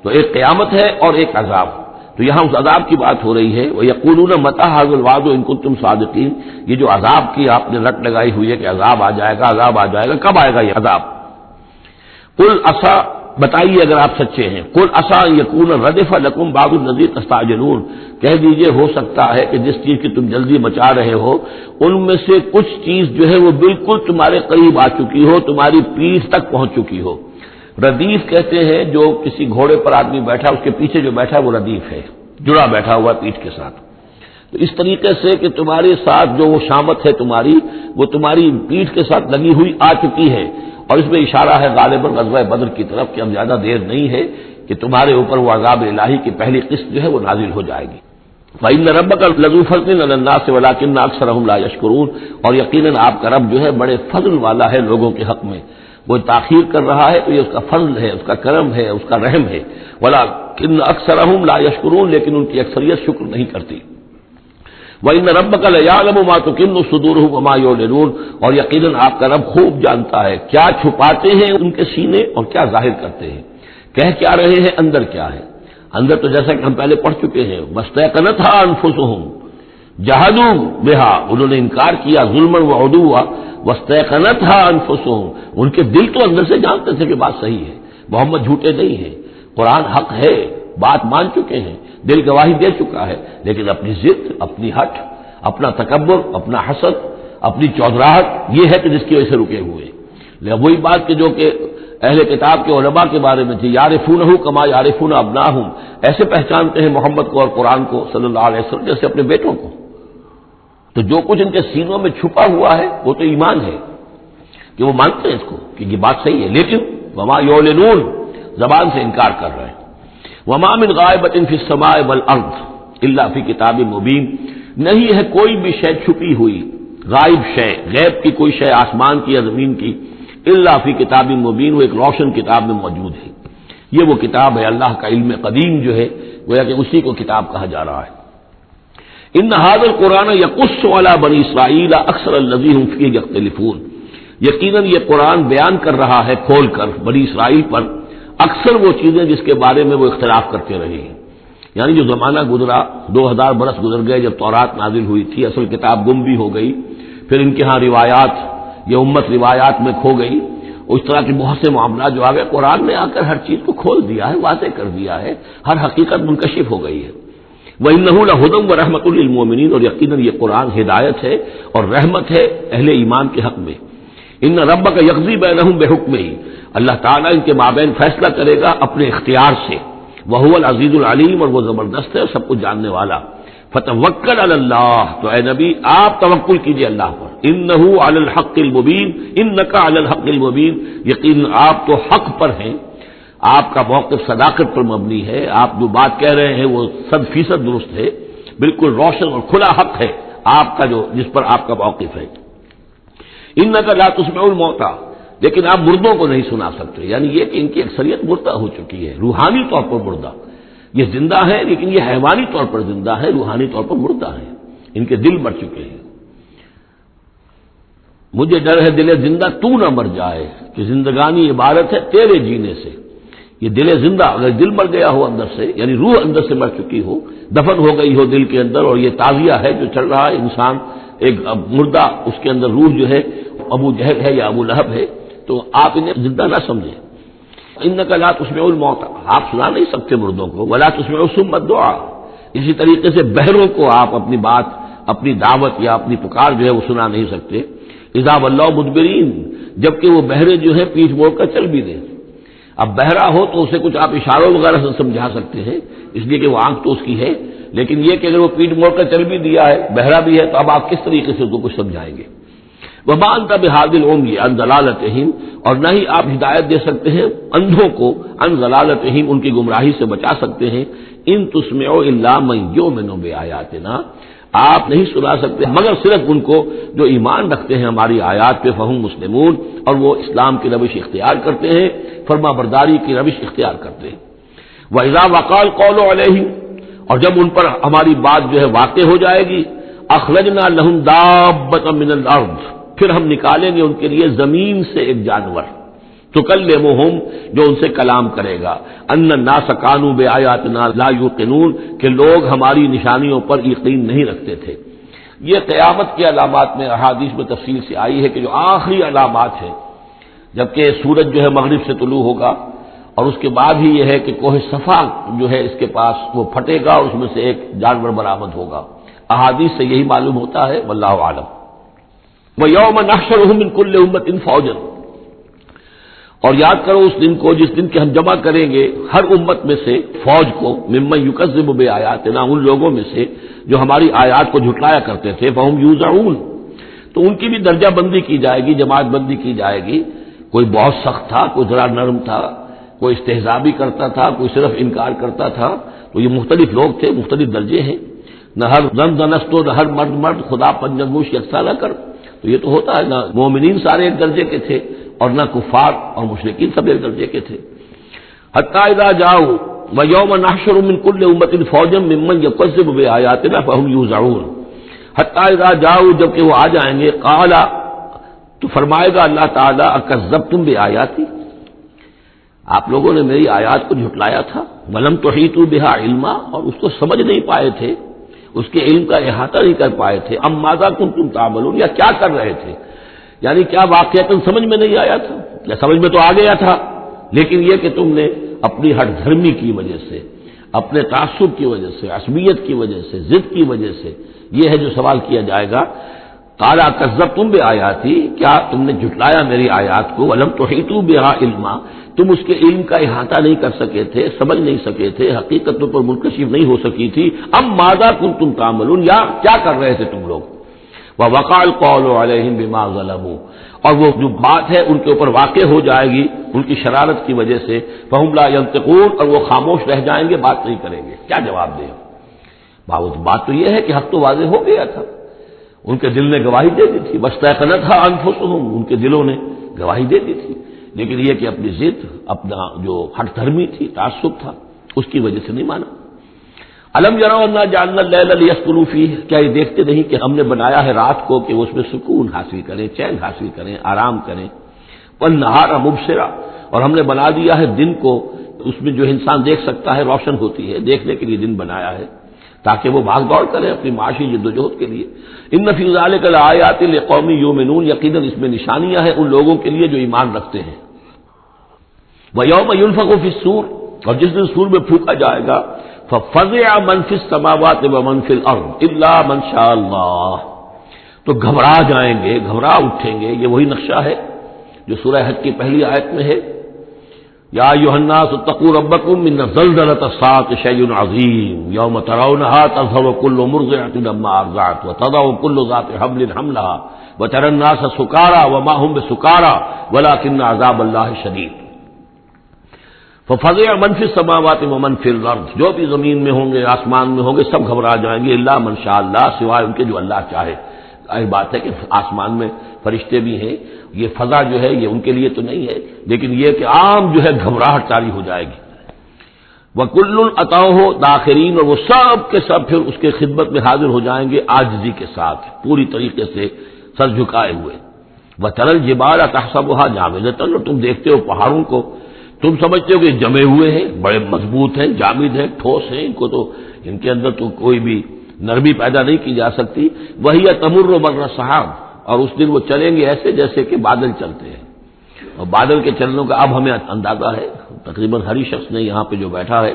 تو ایک قیامت ہے اور ایک عذاب، تو یہاں اس عذاب کی بات ہو رہی ہے۔ وَيَقُولُونَ مَتَىٰ هَٰذَا الْوَعْدُ إِن كُنتُمْ صَادِقِينَ، یہ جو عذاب کی آپ نے رٹ لگائی ہوئی ہے کہ عذاب آ جائے گا، عذاب آ جائے گا، کب آئے گا یہ عذاب؟ قُلْ عَسَىٰ، بتائیے اگر آپ سچے ہیں، قُلْ عَسَىٰ أَن يَكُونَ رَدِفَ لَكُمْ بَعْضُ الَّذِي تَسْتَعْجِلُونَ، کہہ دیجئے ہو سکتا ہے کہ جس چیز کی تم جلدی مچا رہے ہو ان میں سے کچھ چیز جو ہے وہ بالکل تمہارے قریب آ چکی ہو، تمہاری پیٹھ تک پہنچ چکی ہو۔ ردیف کہتے ہیں جو کسی گھوڑے پر آدمی بیٹھا اس کے پیچھے جو بیٹھا وہ ردیف ہے، جڑا بیٹھا ہوا پیٹھ کے ساتھ۔ تو اس طریقے سے کہ تمہارے ساتھ جو وہ شامت ہے تمہاری، وہ تمہاری پیٹھ کے ساتھ لگی ہوئی آ چکی ہے، اور اس میں اشارہ ہے غالباً غزوہ بدر کی طرف کہ اب زیادہ دیر نہیں ہے کہ تمہارے اوپر وہ عذاب الہی کی پہلی قسط جو ہے وہ نازل ہو جائے گی۔ وَإِنَّ رَبَّكَ لَذُو فَضْلٍ عَلَى النَّاسِ وَلَٰكِنَّ أَكْثَرَهُمْ لَا يَشْكُرُونَ، اور یقیناً آپ کا رب جو ہے بڑے فضل والا ہے لوگوں کے حق میں، وہ تاخیر کر رہا ہے تو یہ اس کا فضل ہے، اس کا کرم ہے، اس کا رحم ہے۔ وَلَٰكِنَّ أَكْثَرَهُمْ لَا يَشْكُرُونَ، لیکن ان کی اکثریت شکر نہیں کرتی۔ وَإِنَّ رَبَّكَ لَيَعْلَمُ مَا تُكِنُّ صُدُورُهُمْ وَمَا يُعْلِنُونَ، اور یقیناً آپ کا رب خوب جانتا ہے کیا چھپاتے ہیں ان کے سینے اور کیا ظاہر کرتے ہیں، کہہ کیا رہے ہیں، اندر کیا ہے۔ اندر تو جیسا کہ ہم پہلے پڑھ چکے ہیں، وَاسْتَيْقَنَتْهَا أَنفُسُهُمْ جَحَدُوا بِهَا، انہوں نے انکار کیا ظلمًا وعدوا، وَاسْتَيْقَنَتْهَا أَنفُسُهُمْ، ان کے دل تو اندر سے جانتے تھے کہ بات صحیح ہے، محمد جھوٹے نہیں ہیں، قرآن حق ہے، بات مان چکے ہیں، دل گواہی دے چکا ہے، لیکن اپنی ضد، اپنی ہٹ، اپنا تکبر، اپنا حسد، اپنی چودراہٹ، یہ ہے کہ جس کی وجہ سے رکے ہوئے۔ وہی بات کہ جو کہ اہل کتاب کے علماء کے بارے میں تھی، یعرفونہ کما یعرفون ابناہم، ایسے پہچانتے ہیں محمد کو اور قرآن کو صلی اللہ علیہ وسلم جیسے اپنے بیٹوں کو۔ تو جو کچھ ان کے سینوں میں چھپا ہوا ہے وہ تو ایمان ہے کہ وہ مانتے ہیں اس کو کہ یہ بات صحیح ہے، لیکن وما یعلنون، زبان سے انکار کر رہے ہیں۔ وما من غائبۃ فی السماء والارض الا فی کتاب مبین، نہیں ہے کوئی بھی شے چھپی ہوئی، غائب شے، غیب کی کوئی شے آسمان کی یا زمین کی، الا فی کتاب مبین، وہ ایک روشن کتاب میں موجود ہے۔ یہ وہ کتاب ہے اللہ کا علم قدیم جو ہے، گویا کہ اسی کو کتاب کہا جا رہا ہے۔ ان ھذا القرآن یقص علی بنی اسرائیل اکثر الذی ھم فیہ یختلفون، یقیناً یہ قرآن بیان کر رہا ہے کھول کر بنی اسرائیل پر اکثر وہ چیزیں جس کے بارے میں وہ اختلاف کرتے رہے ہیں۔ یعنی جو زمانہ گزرا، 2000 برس گزر گئے جب تورات نازل ہوئی تھی، اصل کتاب گم بھی ہو گئی، پھر ان کے ہاں روایات، یہ امت روایات میں کھو گئی، اس طرح کے بہت سے معاملات جو آ گئے، قرآن نے آ کر ہر چیز کو کھول دیا ہے، واضح کر دیا ہے، ہر حقیقت منکشف ہو گئی ہے۔ وَإِنَّهُ لَهُدًى وَرَحْمَةٌ لِّلْمُؤْمِنِينَ، اور یقیناً یہ قرآن ہدایت ہے اور رحمت ہے اہل ایمان کے حق میں۔ ان ربک یقضی بینہم بحکمہ، اللہ تعالیٰ ان کے مابین فیصلہ کرے گا اپنے اختیار سے، وہو العزیز العلیم، اور وہ زبردست ہے اور سب کچھ جاننے والا۔ فتوکل علی اللہ، تو اے نبی آپ توکل کیجئے اللہ پر، انہ علی الحق المبین، انک علی الحق المبین، یقین آپ تو حق پر ہیں، آپ کا موقف صداقت پر مبنی ہے، آپ جو بات کہہ رہے ہیں وہ 100% درست ہے، بالکل روشن اور کھلا حق ہے آپ کا جو جس پر آپ کا موقف ہے۔ انک لا تسمع الموتى، لیکن آپ مردوں کو نہیں سنا سکتے، یعنی یہ کہ ان کی اکثریت مردہ ہو چکی ہے، روحانی طور پر مردہ، یہ زندہ ہے لیکن یہ حیوانی طور پر زندہ ہے، روحانی طور پر مردہ ہے، ان کے دل مر چکے ہیں۔ مجھے ڈر ہے دل زندہ تو نہ مر جائے، کہ زندگانی عبارت ہے تیرے جینے سے۔ یہ دل زندہ، اگر دل مر گیا ہو اندر سے، یعنی روح اندر سے مر چکی ہو، دفن ہو گئی ہو دل کے اندر، اور یہ تعزیہ ہے جو چل رہا ہے، انسان ایک مردہ، اس کے اندر روح جو ہے ابو جہل ہے یا ابو لہب ہے، تو آپ انہیں زندہ نہ سمجھیں۔ انک لا تسمع الموتى، آپ سنا نہیں سکتے مردوں کو، ولا تسمع الصم الدعاء، اسی طریقے سے بہروں کو آپ اپنی بات، اپنی دعوت یا اپنی پکار جو ہے وہ سنا نہیں سکتے۔ اذا ولوا مدبرین، جبکہ وہ بہرے جو ہے پیٹھ موڑ کر چل بھی دیں۔ اب بہرا ہو تو اسے کچھ آپ اشاروں وغیرہ سے سمجھا سکتے ہیں، اس لیے کہ وہ آنکھ تو اس کی ہے، لیکن یہ کہ اگر وہ پیٹھ موڑ کر چل بھی دیا ہے، بہرا بھی ہے، تو اب آپ کس طریقے سے اس کو کچھ سمجھائیں گے؟ وما انت بہادی العمی عن ضلالتہم، اور نہ ہی آپ ہدایت دے سکتے ہیں اندھوں کو عن ضلالتہم، ان کی گمراہی سے بچا سکتے ہیں۔ ان تسمع الا من یؤمن بآیاتنا، آپ نہیں سنا سکتے مگر صرف ان کو جو ایمان رکھتے ہیں ہماری آیات پہ، فہم مسلمون، اور وہ اسلام کی روش اختیار کرتے ہیں، فرما برداری کی روش اختیار کرتے ہیں۔ وَإِذَا وَقَعَ الْقَوْلُ عَلَيْهِمْ، اور جب ان پر ہماری بات جو ہے واقع ہو جائے گی، اخرجنا لہم دابۃ من الارض، پھر ہم نکالیں گے ان کے لیے زمین سے ایک جانور، تکلمہم، جو ان سے کلام کرے گا، ان الناس کانوا بآیاتنا لا یوقنون، کہ لوگ ہماری نشانیوں پر یقین نہیں رکھتے تھے۔ یہ قیامت کی علامات میں احادیث میں تفصیل سے آئی ہے کہ جو آخری علامات ہیں، جبکہ سورج جو ہے مغرب سے طلوع ہوگا، اور اس کے بعد ہی یہ ہے کہ کوہ صفا جو ہے اس کے پاس وہ پھٹے گا اور اس میں سے ایک جانور برآمد ہوگا۔ احادیث سے یہی معلوم ہوتا ہے، واللہ اعلم۔ وَيَوْمَ نَحْشُرُهُم مِّن كُلِّ أُمَّةٍ فَوْجًا، اور یاد کرو اس دن کو جس دن کے ہم جمع کریں گے ہر امت میں سے فوج کو، ممن یکذب بآیاتنا، ان لوگوں میں سے جو ہماری آیات کو جھٹلایا کرتے تھے، فہم یوزعون، تو ان کی بھی درجہ بندی کی جائے گی، جماعت بندی کی جائے گی۔ کوئی بہت سخت تھا، کوئی ذرا نرم تھا، کوئی استہزاء بھی کرتا تھا، کوئی صرف انکار کرتا تھا، تو یہ مختلف لوگ تھے، مختلف درجے ہیں۔ نہ ہر زن زنستو، نہ ہر مرد مرد، خدا پنجنگوش یکساں نہ کر، تو یہ تو ہوتا ہے، نہ مومنین سارے ایک درجے کے تھے اور نہ کفار اور مشرکین سب ایک درجے کے تھے۔ حتی اذا جاؤ ویوم نحشر من کل امۃ فوجا ممن یکذب بآیاتنا فہم یوزعون، حتی اذا جاؤ، جب کہ وہ آ جائیں گے، قال، تو فرمائے گا اللہ تعالیٰ، اکذبتم بآیاتی، آپ لوگوں نے میری آیات کو جھٹلایا تھا، ولم تحیطوا بہا علما، اور اس کو سمجھ نہیں پائے تھے، اس کے علم کا احاطہ نہیں کر پائے تھے، ام ماذا کنتم تعملون، یا کیا کر رہے تھے، یعنی کیا واقعتاً سمجھ میں نہیں آیا تھا، یا سمجھ میں تو آ گیا تھا، لیکن یہ کہ تم نے اپنی ہٹ دھرمی کی وجہ سے، اپنے تعصب کی وجہ سے، عصبیت کی وجہ سے، ضد کی وجہ سے، یہ ہے جو سوال کیا جائے گا۔ قال کذبتم بآیاتی، کیا تم نے جھٹلایا میری آیات کو، ولم تحیطوا بہا علما، تم اس کے علم کا احاطہ نہیں کر سکے تھے، سمجھ نہیں سکے تھے، حقیقت تم پر منکشف نہیں ہو سکی تھی، ام ماذا کنتم تعملون، یا کیا کر رہے تھے تم لوگ۔ وَوَقَعَ الْقَوْلُ عَلَيْهِمْ بِمَا ظَلَمُوا، اور وہ جو بات ہے ان کے اوپر واقع ہو جائے گی ان کی شرارت کی وجہ سے، فَهُمْ لَا يَنطِقُونَ، اور وہ خاموش رہ جائیں گے، بات نہیں کریں گے، کیا جواب دیں۔ بات تو یہ ہے کہ حق تو واضح ہو گیا تھا، ان کے دل نے گواہی دے دی تھی، وَاسْتَيْقَنَتْهَا أَنفُسُهُمْ، ان کے دلوں نے گواہی دے دی تھی، لیکن یہ کہ اپنی ضد، اپنا جو ہٹ دھرمی تھی، تعصب تھا، اس کی وجہ سے نہیں مانا۔ الم یروا انا جعلنا اللیل لیسکنوا فیہ، کیا یہ دیکھتے نہیں کہ ہم نے بنایا ہے رات کو کہ اس میں سکون حاصل کریں، چین حاصل کریں، آرام کریں، والنہار مبصرا، اور ہم نے بنا دیا ہے دن کو، اس میں جو انسان دیکھ سکتا ہے، روشن ہوتی ہے، دیکھنے کے لیے دن بنایا ہے تاکہ وہ بھاگ دوڑ کرے اپنی معاشی جدوجہد کے لیے۔ ان فی ذلک لآیات لقوم یؤمنون، یقیناً اس میں نشانیاں ہیں ان لوگوں کے لیے جو ایمان رکھتے ہیں۔ ویوم ینفخ فی الصور، اور جس دن سور میں پھونکا جائے گا، فَفَزِعَ مَن فِي السَّمَاوَاتِ وَمَن فِي الْأَرْضِ إِلَّا مَن شَاءَ اللَّهُ، تو گھبرا جائیں گے، گھبرا اٹھیں گے۔ یہ وہی نقشہ ہے جو سورہ حج کی پہلی آیت میں ہے، یا ایھا الناس اتقوا ربکم ان زلزلۃ الساعۃ شیء عظیم یوم ترونها تذهل كل مرضعۃ عما ارضعت وتضع كل ذات حمل حملها وترى الناس سکارى وما هم بسکارى ولكن عذاب الله شدید۔ فَفَزِعَ مَن فِي السَّمَاوَاتِ وَمَن فِي الْأَرْضِ، جو بھی زمین میں ہوں گے، آسمان میں ہوں گے، سب گھبرا جائیں گے، الا من شاء اللہ، سوائے ان کے جو اللہ چاہے۔ ظاہر بات ہے کہ آسمان میں فرشتے بھی ہیں، یہ فضا جو ہے یہ ان کے لیے تو نہیں ہے، لیکن یہ کہ عام جو ہے گھبراہٹ طاری ہو جائے گی۔ وَكُلٌّ أَتَوْهُ دَاخِرِينَ، اور وہ سب کے سب پھر اس کے خدمت میں حاضر ہو جائیں گے عاجزی کے ساتھ، پوری طریقے سے سر جھکائے ہوئے۔ وَتَرَى الْجِبَالَ تَحْسَبُهَا جَامِدَةً، اور تم دیکھتے ہو پہاڑوں کو، تم سمجھتے ہو کہ جمے ہوئے ہیں، بڑے مضبوط ہیں، جامد ہیں، ٹھوس ہیں، ان کو تو ان کے اندر تو کوئی بھی نرمی پیدا نہیں کی جا سکتی۔ وہی تمر مر السحاب، اور اس دن وہ چلیں گے ایسے جیسے کہ بادل چلتے ہیں، اور بادل کے چلنے کا اب ہمیں اندازہ ہے، تقریباً ہر ہی شخص نے یہاں پہ جو بیٹھا ہے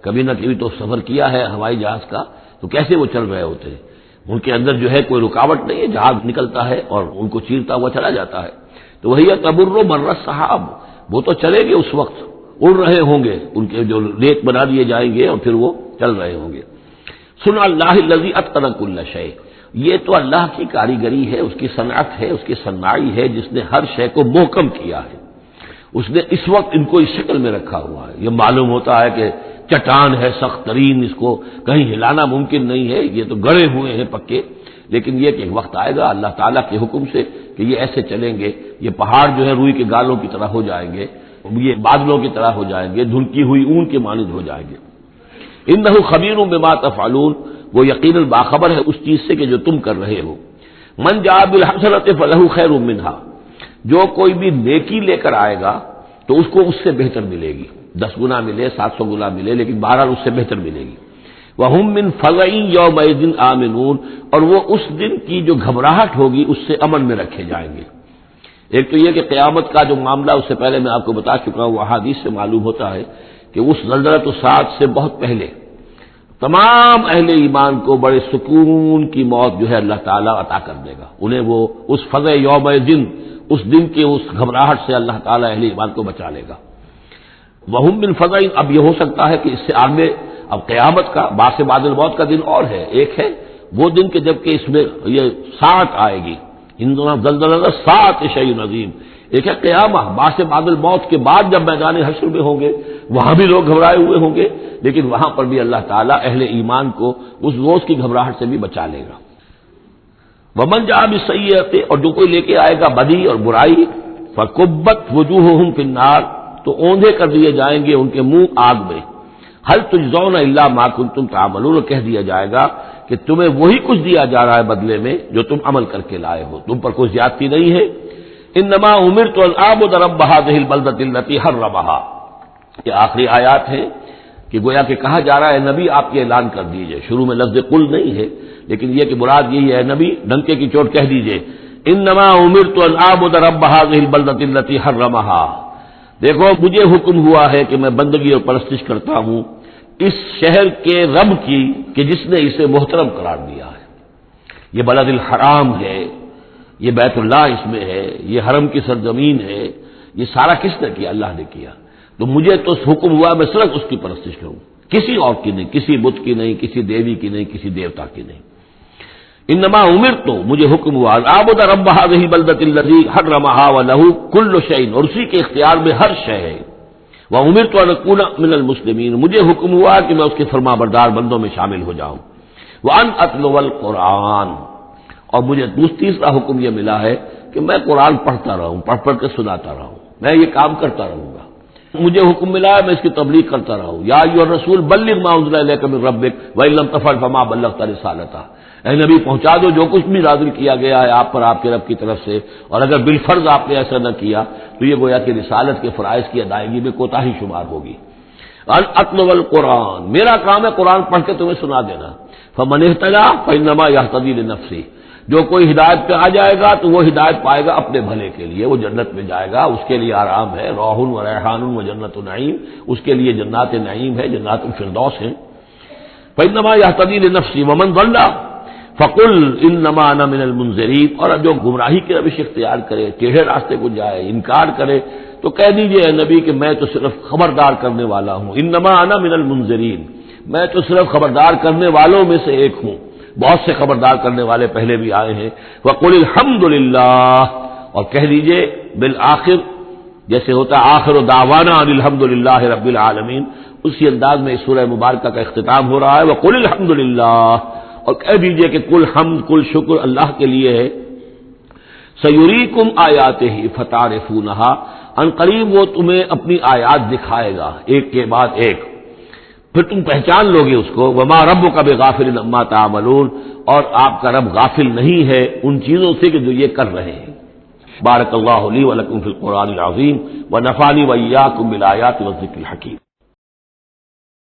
کبھی نہ کبھی تو سفر کیا ہے ہوائی جہاز کا، تو کیسے وہ چل رہے ہوتے ہیں، ان کے اندر جو ہے کوئی رکاوٹ نہیں ہے، جہاز نکلتا ہے اور ان کو چیرتا ہوا چلا جاتا ہے۔ تو وہی تمر مر السحاب، وہ تو چلیں گے اس وقت، اڑ رہے ہوں گے، ان کے جو ریت بنا دیے جائیں گے اور پھر وہ چل رہے ہوں گے۔ سن اللہ الذی اتقن کل شیء، یہ تو اللہ کی کاریگری ہے، اس کی صنعت ہے، اس کی صنائی ہے، جس نے ہر شے کو محکم کیا ہے، اس نے اس وقت ان کو اس شکل میں رکھا ہوا ہے۔ یہ معلوم ہوتا ہے کہ چٹان ہے سخت ترین، اس کو کہیں ہلانا ممکن نہیں ہے، یہ تو گڑے ہوئے ہیں پکے، لیکن یہ کہ ایک وقت آئے گا اللہ تعالیٰ کے حکم سے کہ یہ ایسے چلیں گے، یہ پہاڑ جو ہے روئی کے گالوں کی طرح ہو جائیں گے، یہ بادلوں کی طرح ہو جائیں گے، دھلکی ہوئی اون کے مانند ہو جائیں گے۔ انہ خبیر بما تفعلون، وہ یقیناً باخبر ہے اس چیز سے کہ جو تم کر رہے ہو۔ من جاء بالحسنۃ فلہ خیر منہا، جو کوئی بھی نیکی لے کر آئے گا تو اس کو اس سے بہتر ملے گی، 10 گنا ملے 700 گنا ملے، لیکن بہرحال اس سے بہتر ملے گی۔ وَهُم مِّن فَزَعٍ يَوْمَئِذٍ آمِنُونَ، اور وہ اس دن کی جو گھبراہٹ ہوگی اس سے امن میں رکھے جائیں گے۔ ایک تو یہ کہ قیامت کا جو معاملہ اس سے پہلے میں آپ کو بتا چکا ہوں، وہ احادیث سے معلوم ہوتا ہے کہ اس زلزلۃ الساعۃ سے بہت پہلے تمام اہل ایمان کو بڑے سکون کی موت جو ہے اللہ تعالیٰ عطا کر دے گا، انہیں وہ اس فزع یومئذ، اس دن کے اس گھبراہٹ سے اللہ تعالیٰ اہل ایمان کو بچا لے گا۔ وَهُم مِّن فَزَعٍ، اب یہ ہو سکتا ہے کہ اس سے آگے اب قیامت کا بعث بعد الموت کا دن اور ہے، ایک ہے وہ دن کہ جب کہ اس میں یہ ساعت آئے گی، ان دونوں زلزلہ ساعت شیء عظیم، ایک ہے قیامت بعث بعد الموت کے بعد جب میدان حشر میں ہوں گے، وہاں بھی لوگ گھبرائے ہوئے ہوں گے، لیکن وہاں پر بھی اللہ تعالیٰ اہل ایمان کو اس روز کی گھبراہٹ سے بھی بچا لے گا۔ ومن جاء بالسیئۃ، اور جو کوئی لے کے آئے گا بدی اور برائی، فکبت وجوہہم فی النار، تو اوندھے کر دیے جائیں گے ان کے منہ آگ میں۔ هل تجزون الا ما کنتم تعملون، کہہ دیا جائے گا کہ تمہیں وہی کچھ دیا جا رہا ہے بدلے میں جو تم عمل کر کے لائے ہو، تم پر کوئی زیادتی نہیں ہے۔ انما امرت ان اعبد رب هذه البلدة التي حرمها، یہ آخری آیات ہیں کہ گویا کہ کہا جا رہا ہے نبی آپ یہ اعلان کر دیجئے، شروع میں لفظ قل نہیں ہے لیکن یہ کہ مراد یہی ہے نبی ڈنکے کی چوٹ کہہ دیجئے، انما امرت ان اعبد رب هذه البلدة التي حرمها، دیکھو مجھے حکم ہوا ہے کہ میں بندگی اور پرستش کرتا ہوں اس شہر کے رب کی کہ جس نے اسے محترم قرار دیا ہے۔ یہ بلد الحرام ہے، یہ بیت اللہ اس میں ہے، یہ حرم کی سرزمین ہے، یہ سارا کس نے کیا؟ اللہ نے کیا۔ تو مجھے تو حکم ہوا میں صرف اس کی پرستش کروں، کسی اور کی نہیں، کسی بت کی نہیں، کسی دیوی کی نہیں، کسی دیوتا کی نہیں۔ انما امرت، مجھے حکم ہوا اعبد رب هذه البلدة التي حرمها وله كل شيء، اور اسی کے اختیار میں ہر شے ہے۔ وامرت ان اكون من المسلمین، مجھے حکم ہوا کہ میں اس کے فرما بردار بندوں میں شامل ہو جاؤں۔ وان اتلو القرآن، اور مجھے تیسرا حکم یہ ملا ہے کہ میں قرآن پڑھتا رہوں، پڑھ پڑھ کے سناتا رہوں، میں یہ کام کرتا رہوں گا۔ مجھے حکم ملا ہے میں اس کی تبلیغ کرتا رہوں، یا ایھا الرسول بلغ ما انزل الیک من ربک وان لم تفعل فما بلغت رسالتہ، اے نبی پہنچا دو جو کچھ بھی نازل کیا گیا ہے آپ پر آپ کے رب کی طرف سے، اور اگر بالفرض آپ نے ایسا نہ کیا تو یہ گویا کہ رسالت کے فرائض کی ادائیگی میں کوتاہی شمار ہوگی۔ اتلو القرآن، میرا کام ہے قرآن پڑھ کے تمہیں سنا دینا۔ فمن اہتدی فانما یہتدی لنفسہ، جو کوئی ہدایت پہ آ جائے گا تو وہ ہدایت پائے گا اپنے بھلے کے لیے، وہ جنت میں جائے گا، اس کے لیے آرام ہے، روح و ریحان و جنت نعیم، اس کے لیے جنات نعیم ہے، جنات الفردوس ہے۔ فانما یہتدی لنفسہ ومن ضل فقل انما انا من المنذرین، اور جو گمراہی کی روش اختیار کرے، ٹیڑھے راستے کو جائے، انکار کرے، تو کہہ دیجئے اے نبی کہ میں تو صرف خبردار کرنے والا ہوں، انما انا من المنذرین، میں تو صرف خبردار کرنے والوں میں سے ایک ہوں، بہت سے خبردار کرنے والے پہلے بھی آئے ہیں۔ وقل الحمدللہ، اور کہہ دیجئے بالآخر، جیسے ہوتا آخر دعوانا ان الحمدللہ رب العالمین، اسی انداز میں اس سورہ مبارکہ کا اختتام ہو رہا ہے، وقل الحمدللہ، اور کہہ دیجئے کہ کل حمد کل شکر اللہ کے لیے ہے۔ سیریکم آیاتہ فتعرفونہا، ان قریب وہ تمہیں اپنی آیات دکھائے گا ایک کے بعد ایک، پھر تم پہچان لوگے اس کو۔ وما ربک بغافل عما تعملون، اور آپ کا رب غافل نہیں ہے ان چیزوں سے کہ جو یہ کر رہے ہیں۔ بارک اللہ لی ولکم فی القرآن العظیم ونفعنی وإیاکم بالآیات والذکر الحکیم۔